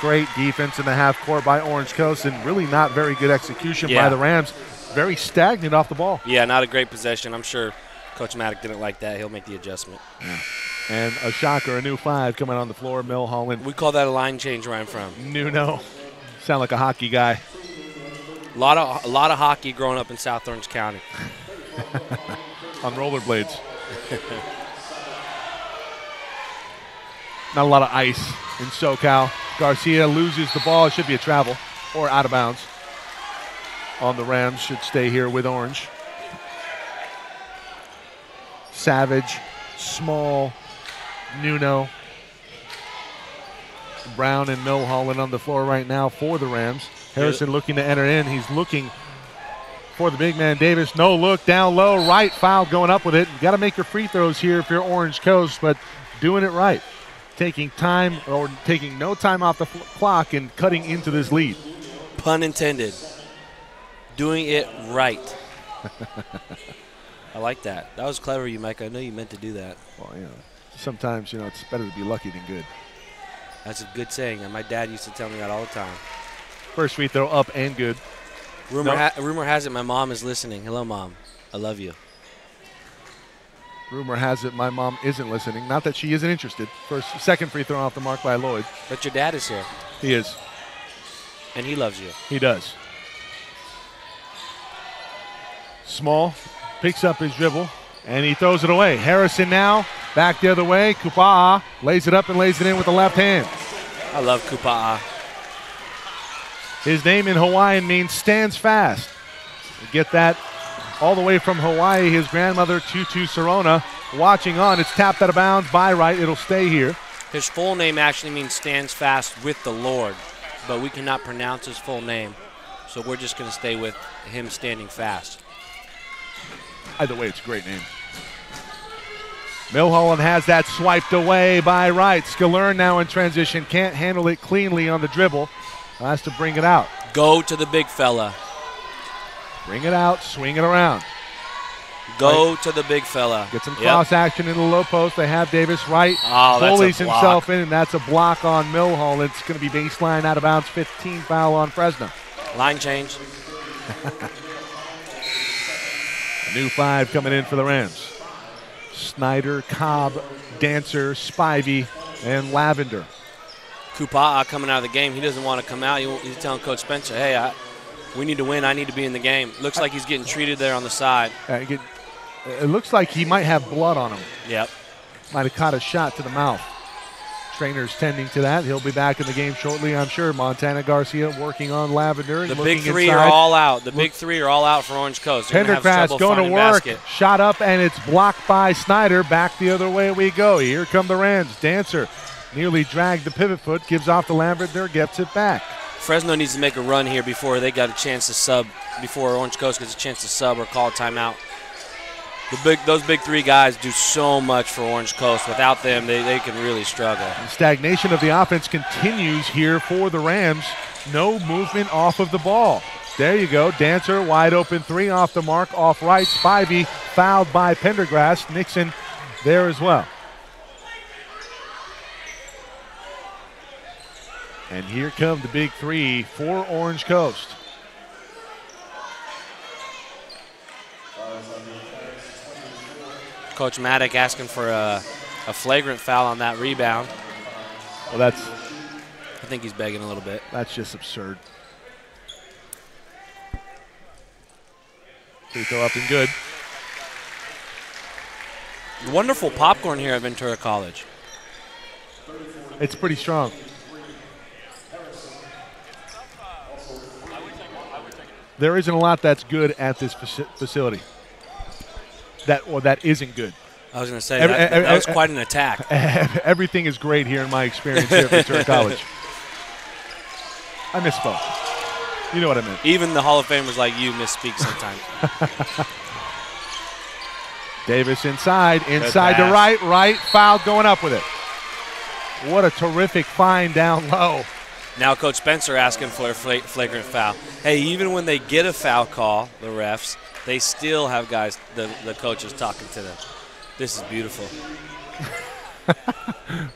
Great defense in the half court by Orange Coast, and really not very good execution by the Rams. Very stagnant off the ball. Yeah, not a great possession. I'm sure Coach Maddock didn't like that. He'll make the adjustment. Yeah. And a shocker, a new 5 coming on the floor, Milholland. We call that a line change where I'm from. Nuno. Sound like a hockey guy. A lot of hockey growing up in South Orange County. On rollerblades. Not a lot of ice in SoCal. Garcia loses the ball. It should be a travel or out of bounds. On the Rams, should stay here with Orange. Savage, Small, Nuno, Brown, and Milholland on the floor right now for the Rams. Harrison looking to enter in. He's looking for the big man Davis. No look, down low, right, foul going up with it. You got to make your free throws here if you're Orange Coast, but doing it right. Taking time or taking no time off the clock and cutting into this lead. Pun intended. Doing it right. I like that. That was clever, you, Mike. I know you meant to do that. Well, sometimes, it's better to be lucky than good. That's a good saying, and my dad used to tell me that all the time. First free throw up and good. Rumor has it my mom is listening. Hello, Mom. I love you. Rumor has it my mom isn't listening. Not that she isn't interested. Second free throw off the mark by Lloyd. But your dad is here. He is. And he loves you. He does. Small picks up his dribble, and he throws it away. Harrison now back the other way. Kupa'a lays it up and lays it in with the left hand. I love Kupa'a. His name in Hawaiian means stands fast. You get that all the way from Hawaii. His grandmother, Tutu Serona, watching on. It's tapped out of bounds by right. It'll stay here. His full name actually means stands fast with the Lord, but we cannot pronounce his full name, so we're just going to stay with him standing fast. Either way, it's a great name. Milholland has that swiped away by right. Skillern now in transition. Can't handle it cleanly on the dribble. Has to bring it out. Go to the big fella. Bring it out, swing it around. Go to the big fella. Get some cross action in the low post. They have Davis right. Oh, Bullies himself in, and that's a block on Milholland. It's going to be baseline out of bounds. 15 foul on Fresno. Line change. A new 5 coming in for the Rams. Snyder, Cobb, Dancer, Spivey, and Lavender. Kupa'a coming out of the game. He doesn't want to come out. He's telling Coach Spencer, hey, we need to win. I need to be in the game. Looks like he's getting treated there on the side. It looks like he might have blood on him. Yep. Might have caught a shot to the mouth. Trainer's tending to that. He'll be back in the game shortly, I'm sure. Montana Garcia working on Lavender. The big three are all out. The big three are all out for Orange Coast. Pendergrass going to work. Basket. Shot up, and it's blocked by Snyder. Back the other way we go. Here come the Rams. Dancer nearly dragged the pivot foot. Gives off to Lavender. Gets it back. Fresno needs to make a run here before they got a chance to sub, before Orange Coast gets a chance to sub or call a timeout. Those big three guys do so much for Orange Coast. Without them, they can really struggle. The stagnation of the offense continues here for the Rams. No movement off of the ball. There you go. Dancer, wide open 3 off the mark, off right. Spivey fouled by Pendergrass. Nixon there as well. And here come the big 3 for Orange Coast. Coach Maddock asking for a flagrant foul on that rebound. Well, I think he's begging a little bit. That's just absurd. Free throw up and good. Wonderful popcorn here at Ventura College. It's pretty strong. There isn't a lot that's good at this facility. That isn't good. I was going to say, that was quite an attack. Everything is great here in my experience here at Ventura College. I misspoke. You know what I meant. Even the Hall of Famers like you misspeak sometimes. Davis inside to right, foul going up with it. What a terrific find down low. Now Coach Spencer asking for a flagrant foul. Hey, even when they get a foul call, the refs, they still have guys, the coaches talking to them. This is beautiful.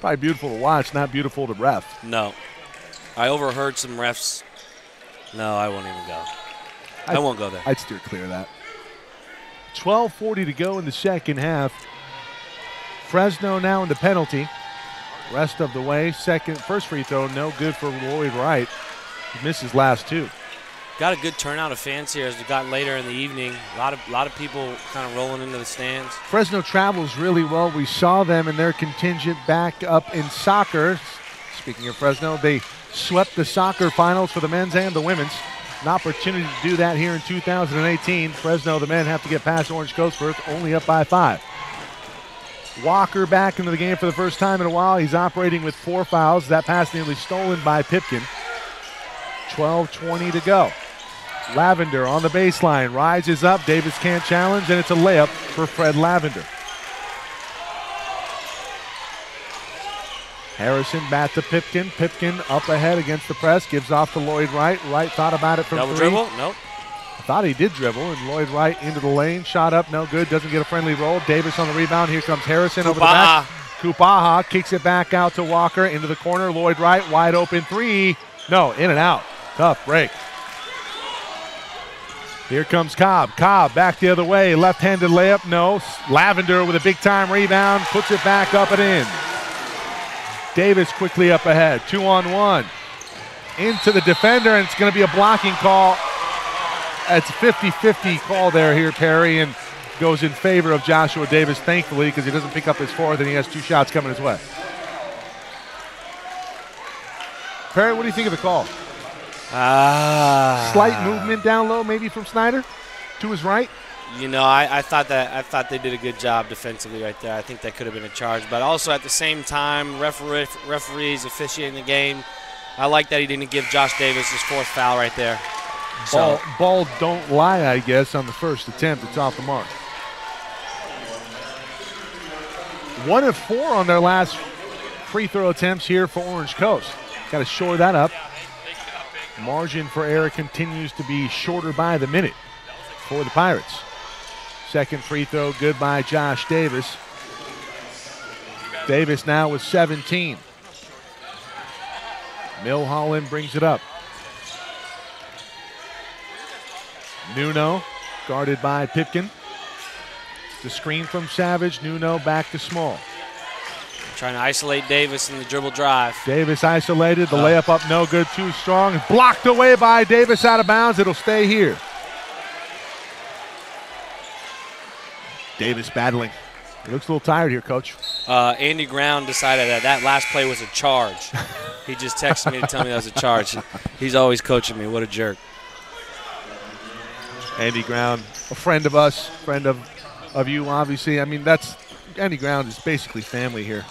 Probably beautiful to watch, not beautiful to ref. No. I overheard some refs. No, I won't even go. I won't go there. I'd steer clear of that. 12:40 to go in the second half. Fresno now in the penalty. Rest of the way. First free throw, no good for Lloyd Wright. He missed his last two. Got a good turnout of fans here as we got later in the evening. A lot of people kind of rolling into the stands. Fresno travels really well. We saw them in their contingent back up in soccer. Speaking of Fresno, they swept the soccer finals for the men's and the women's. An opportunity to do that here in 2018. Fresno, the men, have to get past Orange Coast first, only up by 5. Walker back into the game for the first time in a while. He's operating with 4 fouls. That pass nearly stolen by Pipkin. 12:20 to go. Lavender on the baseline, rises up. Davis can't challenge, and it's a layup for Fred Lavender. Harrison back to Pipkin. Pipkin up ahead against the press, gives off to Lloyd Wright. Wright thought about it from Double 3. dribble? Nope. I thought he did dribble, and Lloyd Wright into the lane. Shot up, no good. Doesn't get a friendly roll. Davis on the rebound. Here comes Harrison over the back. Kupaha kicks it back out to Walker into the corner. Lloyd Wright wide open 3. No, in and out. Tough break. Here comes Cobb. Cobb back the other way. Left-handed layup, no. Lavender with a big-time rebound. Puts it back up and in. Davis quickly up ahead. 2-on-1. Into the defender, and it's going to be a blocking call. It's a 50-50 call there here, Perry, and goes in favor of Joshua Davis, thankfully, because he doesn't pick up his 4th, and he has 2 shots coming his way. Perry, what do you think of the call? Slight movement down low, maybe from Snyder to his right. You know, I thought they did a good job defensively right there. I think that could have been a charge, but also at the same time, referees officiating the game. I like that he didn't give Josh Davis his 4th foul right there. Ball don't lie, I guess, on the first attempt. It's off the mark. 1 of 4 on their last free throw attempts here for Orange Coast. Got to shore that up. Margin for error continues to be shorter by the minute for the Pirates. Second free throw, good by Josh Davis. Davis now with 17. Milholland brings it up. Nuno, guarded by Pipkin. The screen from Savage. Nuno back to Small. Trying to isolate Davis in the dribble drive. Davis isolated. The layup up no good. Too strong. Blocked away by Davis out of bounds. It'll stay here. Davis battling. He looks a little tired here, Coach. Andy Ground decided that last play was a charge. He just texted me to tell me that was a charge. He's always coaching me. What a jerk. Andy Ground, a friend of us, friend of you, obviously. I mean, Andy Ground is basically family here.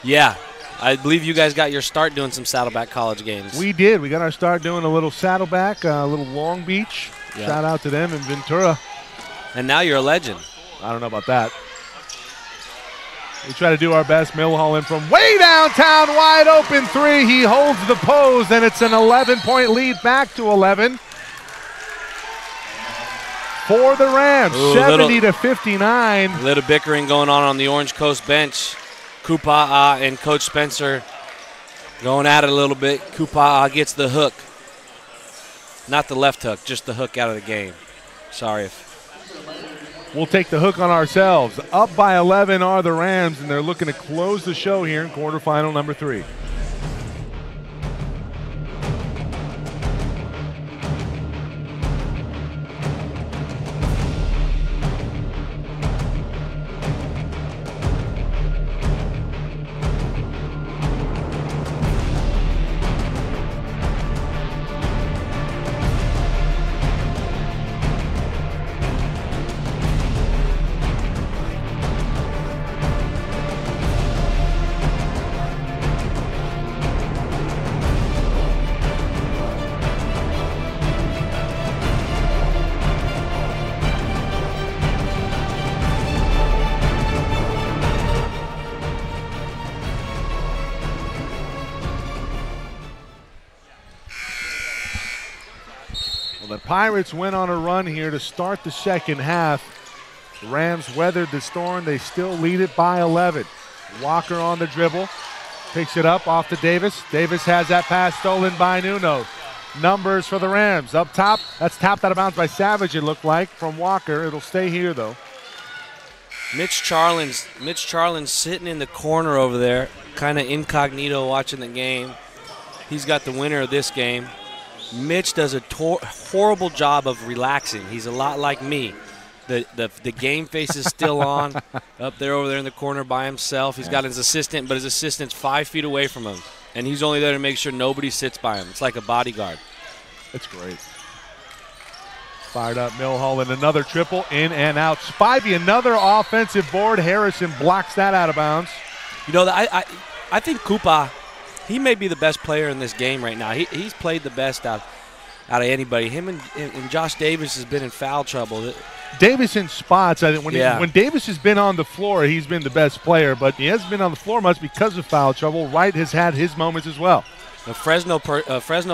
Yeah. I believe you guys got your start doing some Saddleback College games. We did. We got our start doing a little Saddleback, a little Long Beach. Yeah. Shout out to them in Ventura. And now you're a legend. I don't know about that. We try to do our best. Milholland from way downtown, wide open 3. He holds the pose, and it's an 11-point lead back to 11 for the Rams. 70-59. Little bickering going on the Orange Coast bench. Kupa'a and Coach Spencer going at it a little bit. Kupa'a gets the hook. Not the left hook, just the hook out of the game. Sorry if... We'll take the hook on ourselves. Up by 11 are the Rams, and they're looking to close the show here in quarterfinal number 3. Pirates went on a run here to start the second half. The Rams weathered the storm. They still lead it by 11. Walker on the dribble. Picks it up off to Davis. Davis has that pass stolen by Nuno. Numbers for the Rams. Up top, that's tapped out of bounds by Savage, it looked like, from Walker. It'll stay here, though. Mitch Charlin's sitting in the corner over there, kind of incognito watching the game. He's got the winner of this game. Mitch does a horrible job of relaxing. He's a lot like me. The game face is still on up there over there in the corner by himself. He's got his assistant, but his assistant's 5 feet away from him. And he's only there to make sure nobody sits by him. It's like a bodyguard. That's great. Fired up Milholland, another triple, in and out. Spivey, another offensive board. Harrison blocks that out of bounds. You know, I think Koopa, he may be the best player in this game right now. He's played the best out of anybody. Him and Josh Davis has been in foul trouble. Davis in spots. I think when Davis has been on the floor, he's been the best player, but he hasn't been on the floor much because of foul trouble. Wright has had his moments as well. A Fresno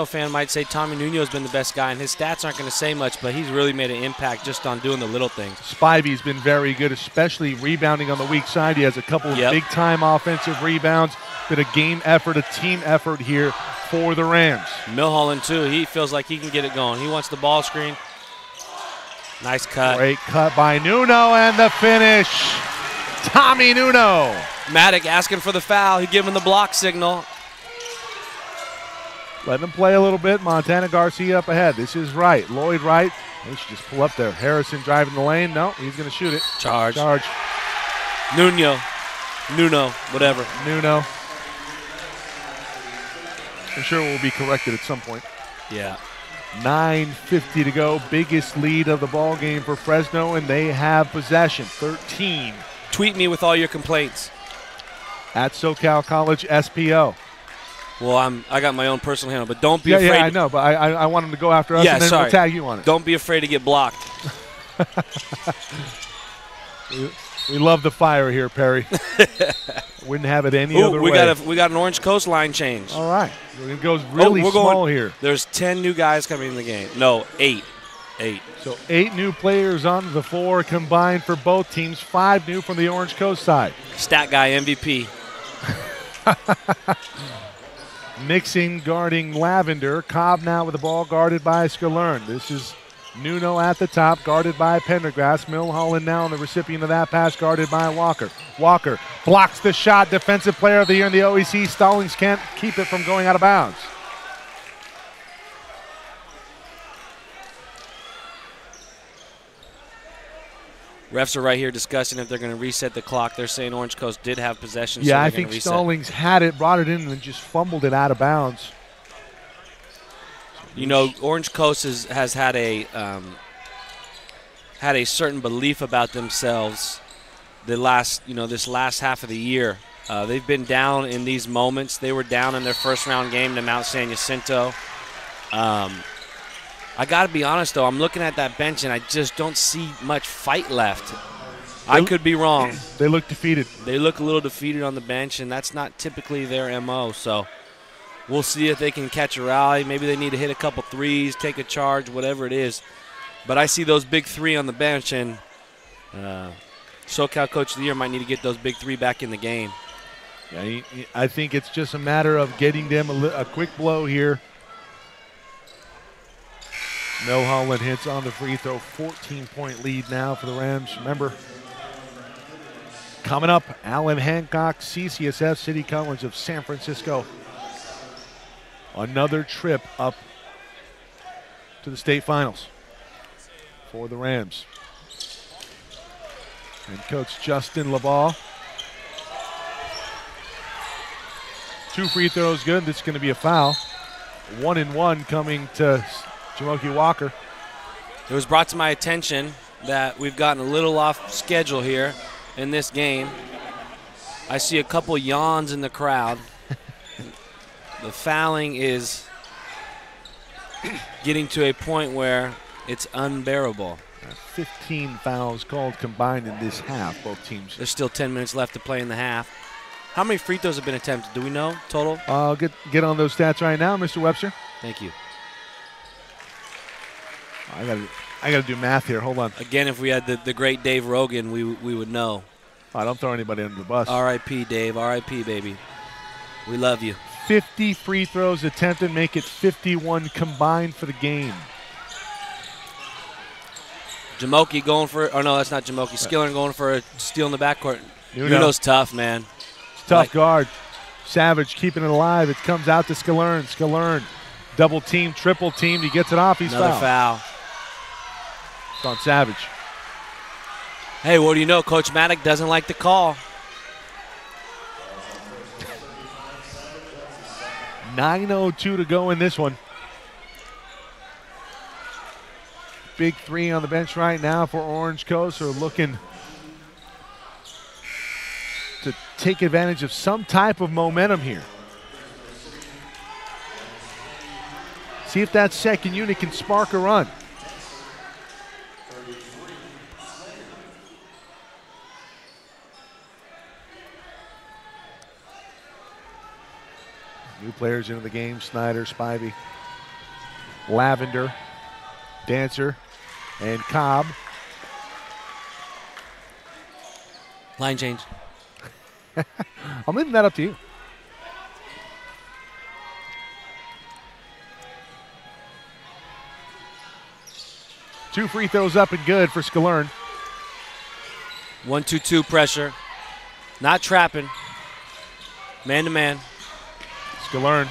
fan might say Tommy Nuno has been the best guy, and his stats aren't going to say much, but he's really made an impact just on doing the little things. Spivey's been very good, especially rebounding on the weak side. He has a couple of big-time offensive rebounds. Been a game effort, a team effort here for the Rams. Milholland, too. He feels like he can get it going. He wants the ball screen. Nice cut. Great cut by Nuno, and the finish. Tommy Nuno. Maddock asking for the foul. He giving the block signal. Letting him play a little bit. Montana Garcia up ahead. This is Wright. Lloyd Wright. They should just pull up there. Harrison driving the lane. No, he's going to shoot it. Charge. Nuno, whatever. Nuno. I'm sure we'll be corrected at some point. Yeah. 9:50 to go. Biggest lead of the ball game for Fresno, and they have possession. 13. Tweet me with all your complaints. At SoCal College SPO. Well, I got my own personal handle, but don't be afraid. Yeah, I know, but I want him to go after us, and then we'll tag you on it. Don't be afraid to get blocked. We love the fire here, Perry. Wouldn't have it any other way. We got an Orange Coast line change. All right. It goes really small here. There's 10 new guys coming in the game. No, 8. 8. So 8 new players on the floor combined for both teams. 5 new from the Orange Coast side. Stat guy MVP. Mixing, guarding Lavender. Cobb now with the ball, guarded by Scalern. This is Nuno at the top, guarded by Pendergrass. Milholland now on the recipient of that pass, guarded by Walker. Walker blocks the shot. Defensive player of the year in the OEC. Stallings can't keep it from going out of bounds. Refs are right here discussing if they're going to reset the clock. They're saying Orange Coast did have possession. Yeah, so I think Stallings had it, brought it in, and just fumbled it out of bounds. You know, Orange Coast has had a certain belief about themselves this last half of the year. They've been down in these moments. They were down in their first round game to Mount San Jacinto. I got to be honest, though. I'm looking at that bench, and I just don't see much fight left. I could be wrong. They look defeated. They look a little defeated on the bench, and that's not typically their MO. So we'll see if they can catch a rally. Maybe they need to hit a couple threes, take a charge, whatever it is. But I see those big 3 on the bench, and SoCal Coach of the Year might need to get those big 3 back in the game. Yeah, I think it's just a matter of getting them a quick blow here. Milholland hits on the free throw. 14-point lead now for the Rams. Remember, coming up, Allen Hancock, CCSF, City College of San Francisco. Another trip up to the state finals for the Rams. And Coach Justin LaBalle. 2 free throws good. This is going to be a foul. 1-and-1 coming to Jamoki Walker. It was brought to my attention that we've gotten a little off schedule here in this game. I see a couple yawns in the crowd. The fouling is getting to a point where it's unbearable. 15 fouls called combined in this half, both teams. There's still 10 minutes left to play in the half. How many free throws have been attempted? Do we know total? I'll get on those stats right now, Mr. Webster. Thank you. I gotta do math here. Hold on. Again, if we had the great Dave Rogan, we would know. I don't throw anybody under the bus. R.I.P. Dave. R.I.P. baby. We love you. 50 free throws attempted, make it 51 combined for the game. Jamoki going for, oh no, that's not Jamoki. Skillern going for a steal in the backcourt. Nuno's tough, man. It's tough guard. Savage keeping it alive. It comes out to Skillern. Skillern double team, triple team. He gets it off. He's Another foul. It's on Savage. Hey, what do you know? Coach Maddock doesn't like the call. 9:02 to go in this one. Big three on the bench right now for Orange Coast. Are looking to take advantage of some type of momentum here. See if that second unit can spark a run. New players into the game: Snyder, Spivey, Lavender, Dancer, and Cobb. Line change. I'm leaving that up to you. Two free throws up and good for Skillern. 1-2-2 pressure. Not trapping. Man to man. Skillern.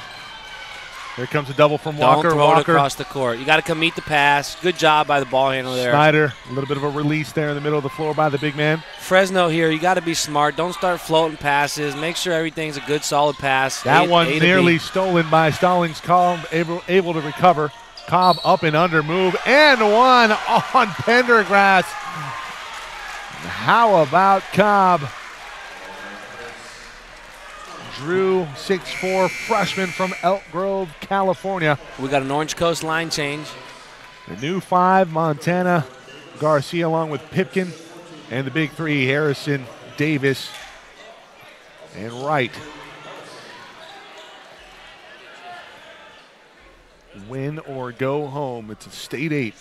Here comes a double from Walker. Don't throw Walker it across the court. You got to come meet the pass. Good job by the ball handler there. Snyder, a little bit of a release there in the middle of the floor by the big man. Fresno here, you got to be smart. Don't start floating passes. Make ssure everything's a good, solid pass. That one nearly stolen by Stallings. Cobb able to recover. Cobb up and under move, and one on Pendergrass. How about Cobb? Drew, 6'4", freshman from Elk Grove, California. We got an Orange Coast line change. The new five, Montana Garcia along with Pipkin, and the big three, Harrison, Davis, and Wright. Win or go home. It's a state 8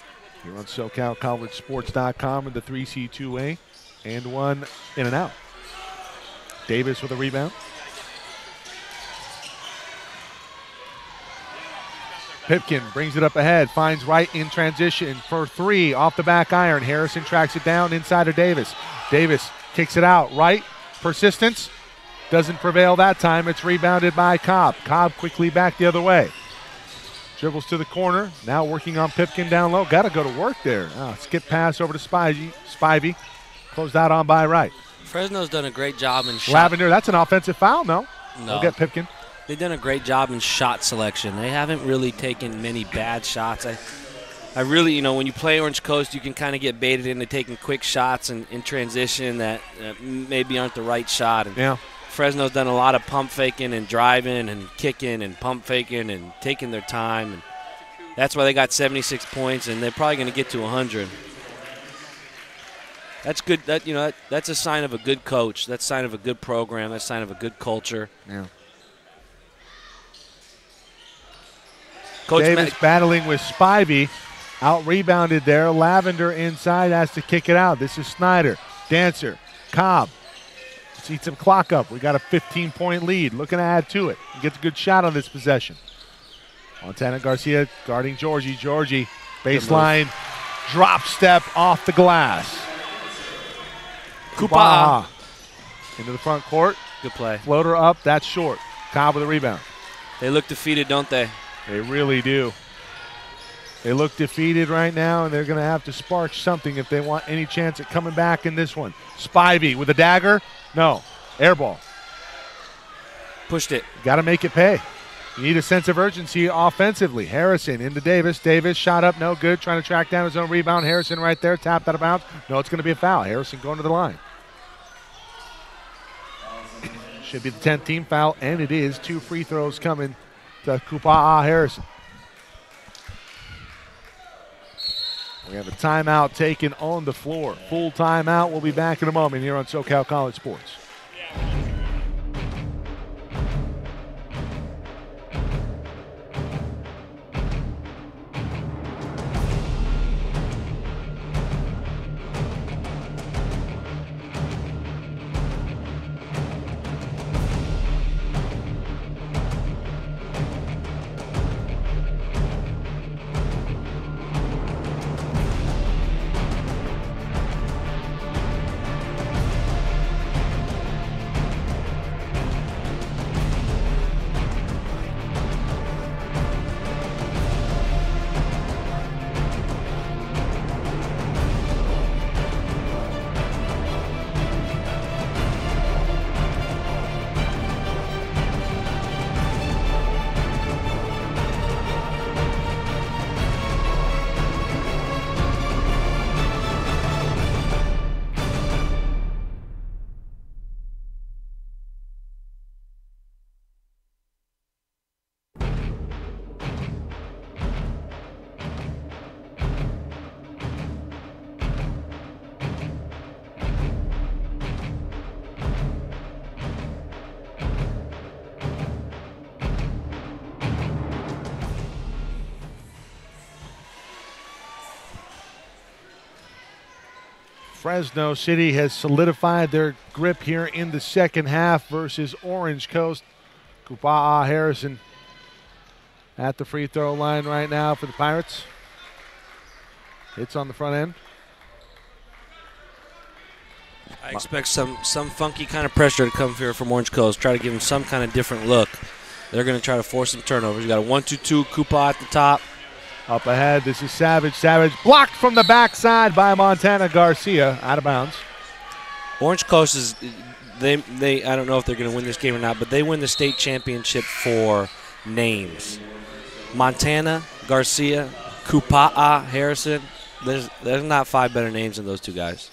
here on SoCalCollegeSports.com in the 3C2A, and one in and out. Davis with a rebound. Pipkin brings it up ahead, finds Wright in transition for three off the back iron. Harrison tracks it down inside of Davis. Davis kicks it out. Wright, persistence, doesn't prevail that time. It's rebounded by Cobb. Cobb quickly back the other way. Dribbles to the corner, now working on Pipkin down low. Got to go to work there. Skip pass over to Spivey. Closed out on by Wright. Fresno's done a great job in shot. Lavender, that's an offensive foul, no? We'll get Pipkin. They've done a great job in shot selection. They haven't really taken many bad shots. I really, when you play Orange Coast, you can kind of get baited into taking quick shots in transition that maybe aren't the right shot. And yeah. Fresno's done a lot of pump faking and driving and kicking and pump faking and taking their time. And that's why they got 76 points, and they're probably going to get to 100. That's good. That's a sign of a good coach. That's a sign of a good program. That's a sign of a good culture. Yeah. Coach Davis battling with Spivey. Out rebounded there. Lavender inside has to kick it out. This is Snyder. Dancer. Cobb. Let's eat some clock up. We got a 15-point lead. Looking to add to it. He gets a good shot on this possession. Montana Garcia guarding Georgie. Georgie, baseline, drop step off the glass. Kupa'a into the front court. Good play. Floater up. That's short. Cobb with a rebound. They look defeated, don't they? They really do. They look defeated right now, and they're going to have to spark something if they want any chance at coming back in this one. Spivey with a dagger. No. Air ball. Pushed it. Got to make it pay. You need a sense of urgency offensively. Harrison into Davis. Davis shot up, no good. Trying to track down his own rebound. Harrison right there, tapped out of bounds. No, it's going to be a foul. Harrison going to the line. Should be the 10th team foul, and it is. 2 free throws coming to Kupa'a Harrison. We have a timeout taken on the floor. Full timeout. We'll be back in a moment here on SoCal College Sports. Fresno City has solidified their grip here in the second half versus Orange Coast. Kupa'a Harrison at the free throw line right now for the Pirates. Hits on the front end. I expect some funky kind of pressure to come here from Orange Coast. Try to give them some kind of different look. They're going to try to force some turnovers. You got a 1-2-2, Kupa at the top. Up ahead, this is Savage. Savage blocked from the backside by Montana Garcia, out of bounds. Orange Coast is, they I don't know if they're going to win this game or not, but they win the state championship for names. Montana Garcia, Kupa'a Harrison. There's not 5 better names than those 2 guys.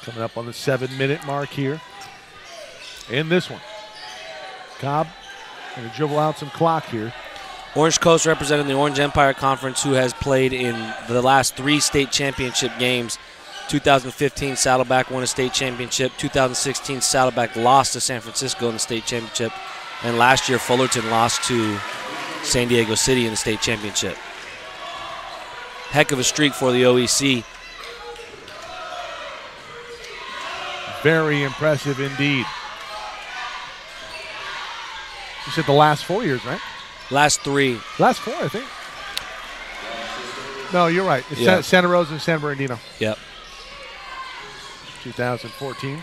Coming up on the 7-minute mark here in this one. Cobb going to dribble out some clock here. Orange Coast representing the Orange Empire Conference, who has played in the last 3 state championship games. 2015, Saddleback won a state championship. 2016, Saddleback lost to San Francisco in the state championship. And last year, Fullerton lost to San Diego City in the state championship. Heck of a streak for the OEC. Very impressive indeed. You said the last 4 years, right? Last 3. Last 4, I think. No, you're right. It's Yeah. Santa Rosa and San Bernardino. Yep. 2014.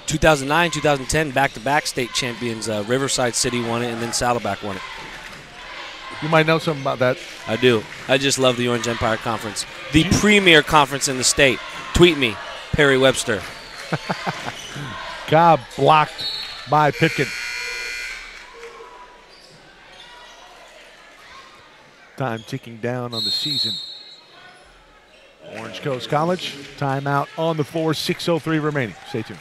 2009, 2010, back-to-back state champions. Riverside City won it, and then Saddleback won it. You might know something about that. I do. I just love the Orange Empire Conference. The premier conference in the state. Tweet me, Perry Webster. Cobb blocked by Pitkin. Time ticking down on the season. Orange Coast College, timeout on the floor, 6:03 remaining. Stay tuned.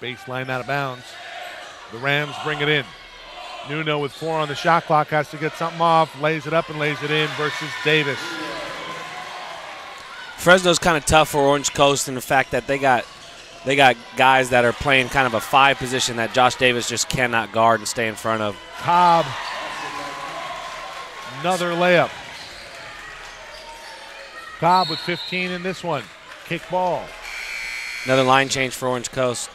Baseline out of bounds. The Rams bring it in. Nuno with 4 on the shot clock has to get something off, lays it up and lays it in versus Davis. Fresno's kind of tough for Orange Coast in the fact that they got guys that are playing kind of a 5 position that Josh Davis just cannot guard and stay in front of. Cobb, another layup. Cobb with 15 in this one. Kick ball. Another line change for Orange Coast.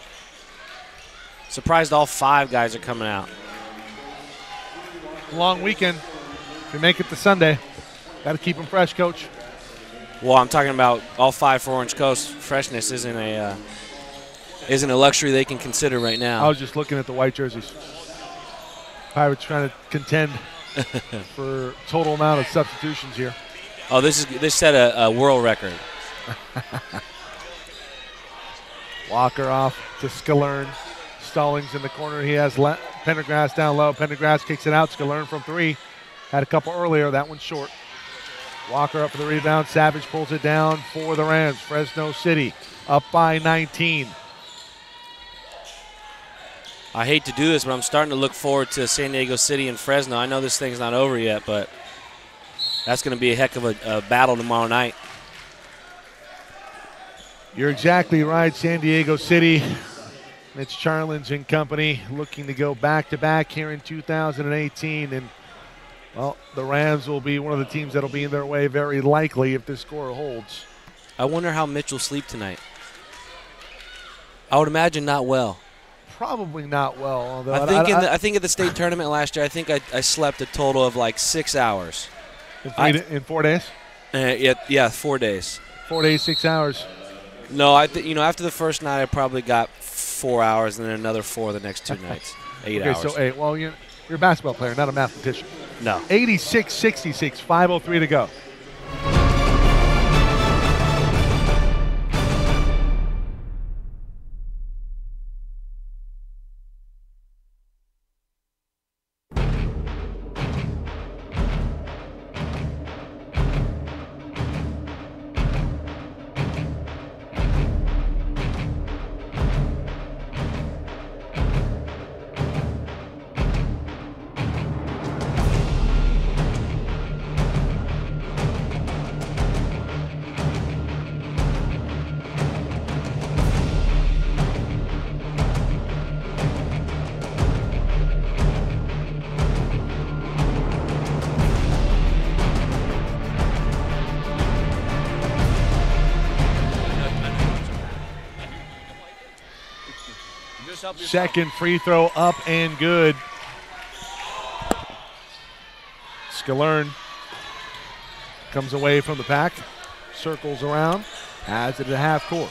Surprised all 5 guys are coming out. Long weekend. If you make it to Sunday, got to keep them fresh, Coach. Well, I'm talking about all 5 for Orange Coast. Freshness isn't a luxury they can consider right now. I was just looking at the white jerseys. Pirates trying to contend for total amount of substitutions here. Oh, this set a world record. Walker off to Skillern. Stallings in the corner. He has Pendergrass down low. Pendergrass kicks it out. Skillern from 3. Had a couple earlier. That one's short. Walker up for the rebound. Savage pulls it down for the Rams. Fresno City up by 19. I hate to do this, but I'm starting to look forward to San Diego City and Fresno. I know this thing's not over yet, but that's going to be a heck of a battle tomorrow night. You're exactly right. San Diego City, Mitch Charlins and company looking to go back-to-back here in 2018. And Well, the Rams will be one of the teams that'll be in their way very likely if this score holds. I wonder how Mitch will sleep tonight. I would imagine not well. Probably not well. Although I think at the state tournament last year, I think I slept a total of like 6 hours. In 4 days? Yeah, 4 days. 4 days, 6 hours. No, after the first night, I probably got 4 hours, and then another 4 the next 2 nights. 8 hours. Okay, so 8. Well, you're a basketball player, not a mathematician. No. 86-66, 5:03 to go. Second free throw up and good. Skillern comes away from the pack, circles around, has it at half court.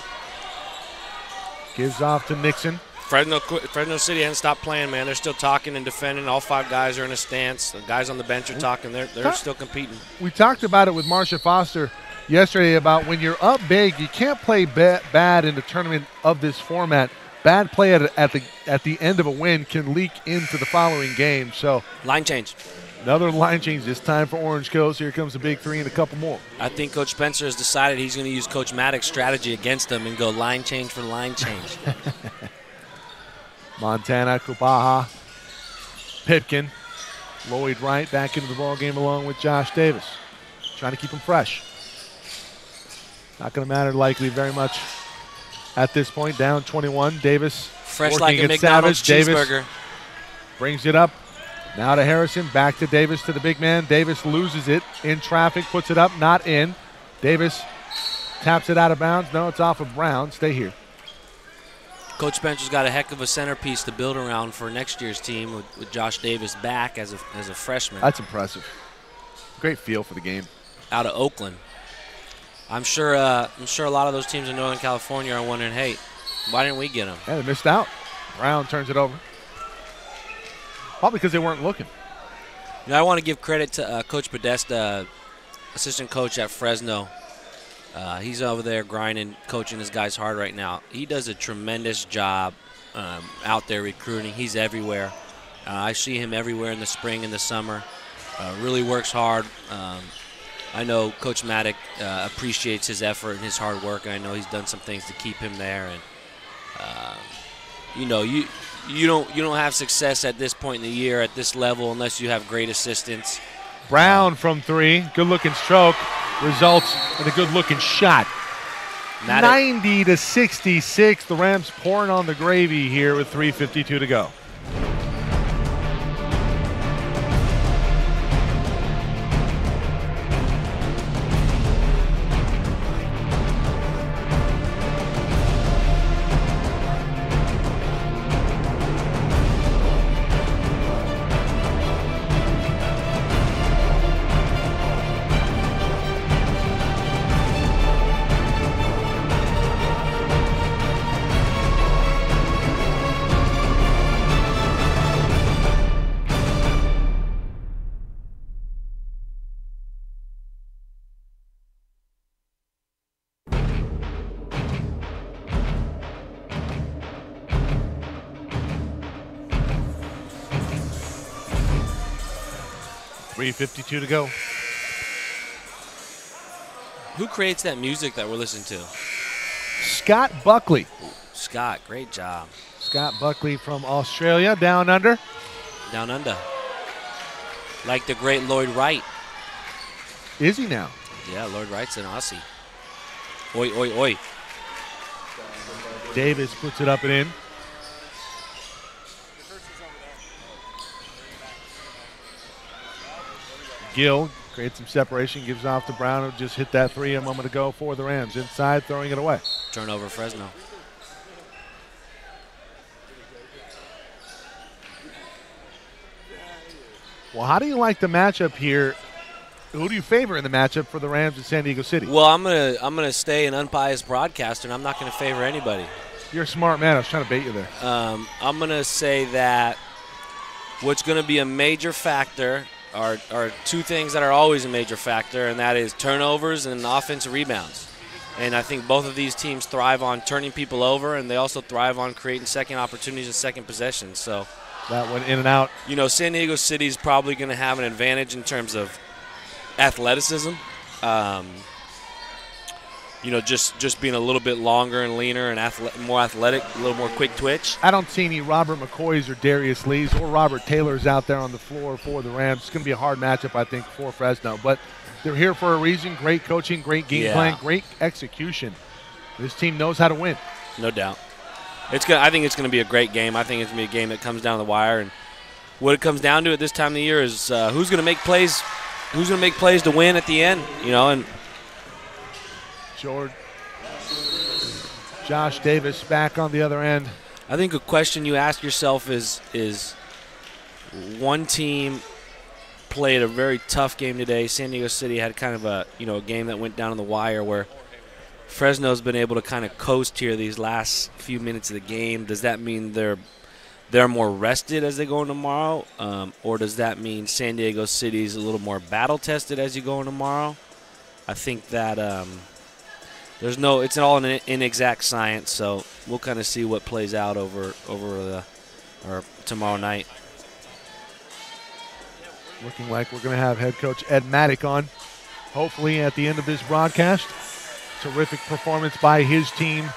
Gives off to Nixon. Fresno City hasn't stopped playing, man. They're still talking and defending. All 5 guys are in a stance. The guys on the bench are talking. They're still competing. We talked about it with Marcia Foster yesterday about when you're up big, you can't play bad in a tournament of this format. Bad play at the end of a win can leak into the following game. So line change. Another line change this time for Orange Coast. Here comes a big 3 and a couple more. I think Coach Spencer has decided he's going to use Coach Maddox's strategy against them and go line change for line change. Montana, Kubaha, Pipkin, Lloyd Wright back into the ball game along with Josh Davis. Trying to keep him fresh. Not going to matter likely very much at this point. Down 21. Davis fresh like a McDonald's cheeseburger. Davis brings it up. Now to Harrison. Back to Davis to the big man. Davis loses it in traffic. Puts it up. Not in. Davis taps it out of bounds. No, it's off of Brown. Stay here. Coach Spencer's got a heck of a centerpiece to build around for next year's team with Josh Davis back as a freshman. That's impressive. Great feel for the game. Out of Oakland. I'm sure a lot of those teams in Northern California are wondering, hey, why didn't we get him? Yeah, they missed out. Brown turns it over. Probably because they weren't looking. You know, I want to give credit to Coach Podesta, assistant coach at Fresno. He's over there grinding, coaching his guys hard right now. He does a tremendous job out there recruiting. He's everywhere. I see him everywhere in the spring and the summer. Really works hard. I know Coach Maddox appreciates his effort and his hard work, and I know he's done some things to keep him there. And you don't have success at this point in the year at this level unless you have great assistants. Brown from 3, good-looking stroke, results in a good-looking shot. 90-66, the Rams pouring on the gravy here with 3:52 to go. .52 to go. Who creates that music that we're listening to? Scott Buckley. Scott, great job. Scott Buckley from Australia, down under. Down under. Like the great Lloyd Wright. Is he now? Yeah, Lloyd Wright's an Aussie. Oi, oi, oi. Davis puts it up and in. Gill creates some separation, gives off to Brown, who just hit that three a moment ago for the Rams. Inside, throwing it away. Turnover, Fresno. Well, how do you like the matchup here? Who do you favor in the matchup for the Rams in San Diego City? Well, I'm gonna stay an unbiased broadcaster, and I'm not gonna favor anybody. You're a smart man. I was trying to bait you there. I'm gonna say that what's gonna be a major factor are two things that are always a major factor, and that is turnovers and offensive rebounds. And I think both of these teams thrive on turning people over, and they also thrive on creating second opportunities and second possessions. So that went in and out. You know, San Diego City is probably going to have an advantage in terms of athleticism. You know, just being a little bit longer and leaner and more athletic, a little more quick twitch. I don't see any Robert McCoys or Darius Lees or Robert Taylors out there on the floor for the Rams. It's going to be a hard matchup, I think, for Fresno. But they're here for a reason. Great coaching, great game plan, great execution. This team knows how to win. No doubt. I think it's going to be a great game. I think it's going to be a game that comes down the wire. And what it comes down to at this time of the year is who's going to make plays. Who's going to make plays to win at the end? You know, and Josh Davis back on the other end. I think a question you ask yourself is one team played a very tough game today. San Diego City had kind of a game that went down on the wire where Fresno's been able to kind of coast here these last few minutes of the game. Does that mean they're more rested as they go in tomorrow, or does that mean San Diego City's a little more battle tested as you go in tomorrow? I think that it's all an inexact science, so we'll kind of see what plays out over tomorrow night. Looking like we're going to have head coach Ed Maddock on, hopefully at the end of this broadcast. Terrific performance by his team.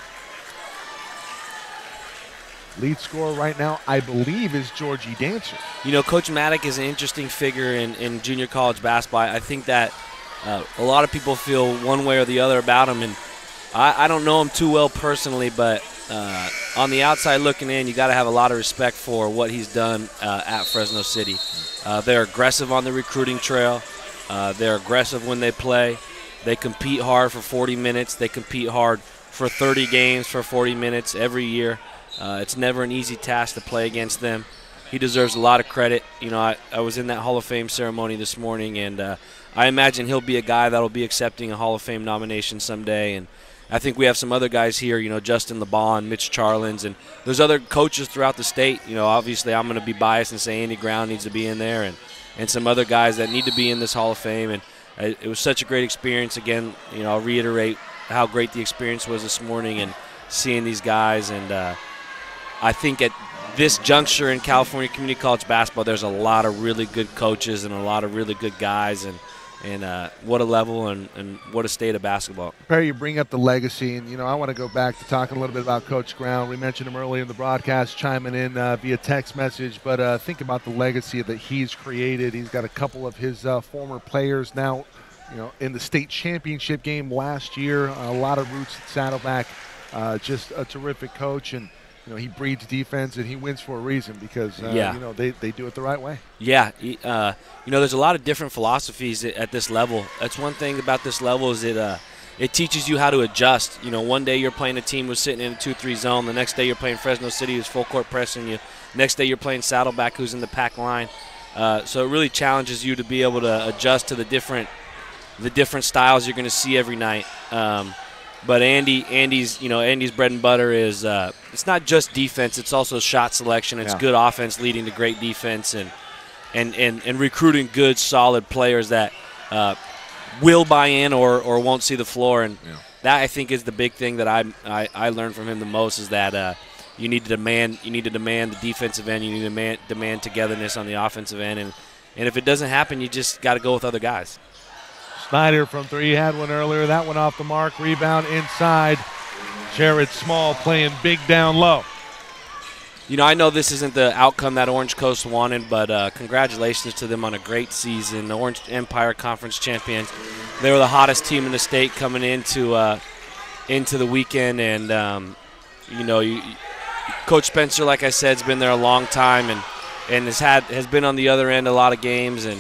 Lead scorer right now, I believe, is Georgie Dancer. You know, Coach Maddock is an interesting figure in junior college basketball. I think that a lot of people feel one way or the other about him, and I don't know him too well personally, but on the outside looking in, you got to have a lot of respect for what he's done at Fresno City. They're aggressive on the recruiting trail. They're aggressive when they play. They compete hard for 40 minutes. They compete hard for 30 games for 40 minutes every year. It's never an easy task to play against them. He deserves a lot of credit. You know, I was in that Hall of Fame ceremony this morning, and I imagine he'll be a guy that will be accepting a Hall of Fame nomination someday. And I think we have some other guys here, you know, Justin LeBon, Mitch Charlins, and there's other coaches throughout the state. You know, obviously I'm going to be biased and say Andy Brown needs to be in there, and some other guys that need to be in this Hall of Fame. And it was such a great experience. Again, you know, I'll reiterate how great the experience was this morning and seeing these guys. And I think at this juncture in California Community College basketball, there's a lot of really good coaches and a lot of really good guys. And what a level and what a state of basketball. Perry, you bring up the legacy, and, you know, I want to go back to talking a little bit about Coach Ground. We mentioned him earlier in the broadcast, chiming in via text message, but think about the legacy that he's created. He's got a couple of his former players now, you know, in the state championship game last year. A lot of roots at Saddleback. Just a terrific coach, and you know, he breeds defense, and he wins for a reason because, you know, they do it the right way. Yeah. You know, there's a lot of different philosophies at this level. That's one thing about this level is it teaches you how to adjust. You know, one day you're playing a team who's sitting in a 2-3 zone. The next day you're playing Fresno City who's full court pressing you. Next day you're playing Saddleback who's in the pack line. So it really challenges you to be able to adjust to the different styles you're going to see every night. But Andy's bread and butter is it's not just defense; it's also shot selection. It's good offense leading to great defense, and recruiting good, solid players that will buy in or won't see the floor. And that, I think, is the big thing that I learned from him the most is that you need to demand the defensive end. You need to demand togetherness on the offensive end, and if it doesn't happen, you just got to go with other guys. Snyder from three had one earlier. That one off the mark. Rebound inside. Jared Small playing big down low. You know, I know this isn't the outcome that Orange Coast wanted, but congratulations to them on a great season. The Orange Empire Conference champions. They were the hottest team in the state coming into the weekend, and you know, Coach Spencer, like I said, has been there a long time and has been on the other end a lot of games, and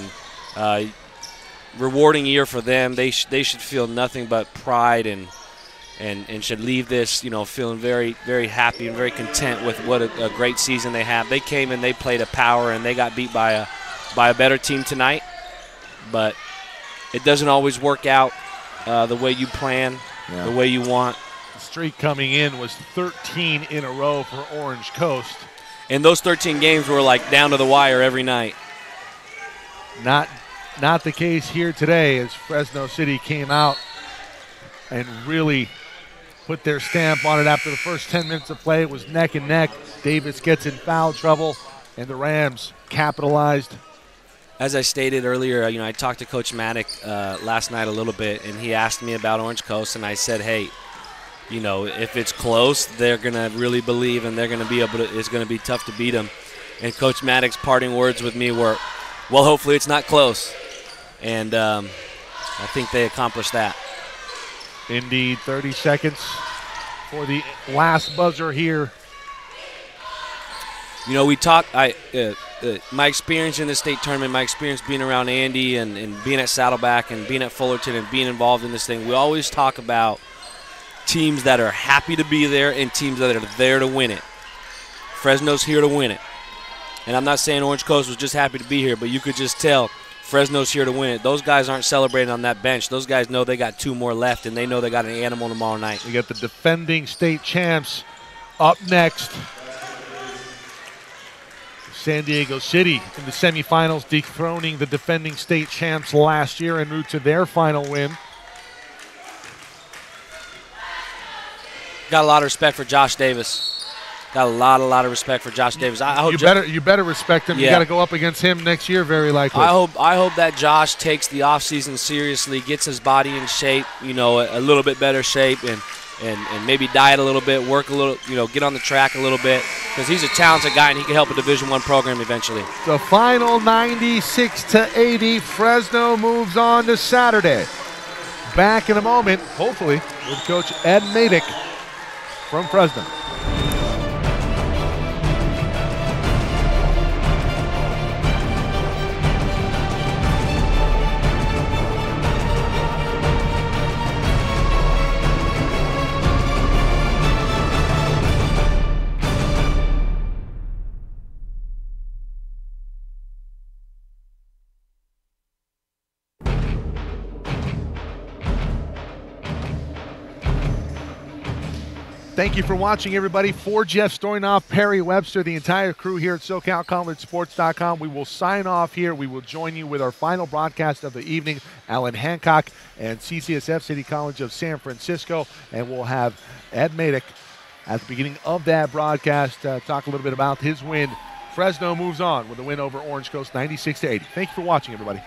rewarding year for them. They should feel nothing but pride and should leave this, feeling very, very happy and very content with what a great season they have. They came and they played a power, and they got beat by a better team tonight. But it doesn't always work out the way you plan, the way you want. The streak coming in was 13 in a row for Orange Coast. And those 13 games were like down to the wire every night. Not the case here today, as Fresno City came out and really put their stamp on it. After the first 10 minutes of play, it was neck and neck. Davis gets in foul trouble, and the Rams capitalized. As I stated earlier, I talked to Coach Maddock last night a little bit, and he asked me about Orange Coast, and I said, hey, if it's close, they're going to really believe, and they're going to be able to. It's going to be tough to beat them. And Coach Maddock's parting words with me were, well, hopefully it's not close. And I think they accomplished that. Indeed, 30 seconds for the last buzzer here. We talked. My experience in the state tournament, my experience being around Andy and being at Saddleback and being at Fullerton and being involved in this thing, we always talk about teams that are happy to be there and teams that are there to win it. Fresno's here to win it. And I'm not saying Orange Coast was just happy to be here, but you could just tell Fresno's here to win it. Those guys aren't celebrating on that bench. Those guys know they got 2 more left, and they know they got an animal tomorrow night. We got the defending state champs up next. San Diego City in the semifinals, dethroning the defending state champs last year en route to their final win. Got a lot of respect for Josh Davis. Got a lot of respect for Josh Davis. I hope you better respect him. Yeah. You got to go up against him next year, very likely. I hope that Josh takes the offseason seriously, gets his body in shape, a little bit better shape, and maybe diet a little bit, work a little, get on the track a little bit, because he's a talented guy and he can help a Division I program eventually. The final 96-80. Fresno moves on to Saturday. Back in a moment, hopefully, with Coach Ed Madick from Fresno. Thank you for watching, everybody. For Jeff Stoynoff, Perry Webster, the entire crew here at SoCalCollegeSports.com, we will sign off here. We will join you with our final broadcast of the evening, Alan Hancock and CCSF, City College of San Francisco, and we'll have Ed Madick at the beginning of that broadcast talk a little bit about his win. Fresno moves on with a win over Orange Coast, 96-80. Thank you for watching, everybody.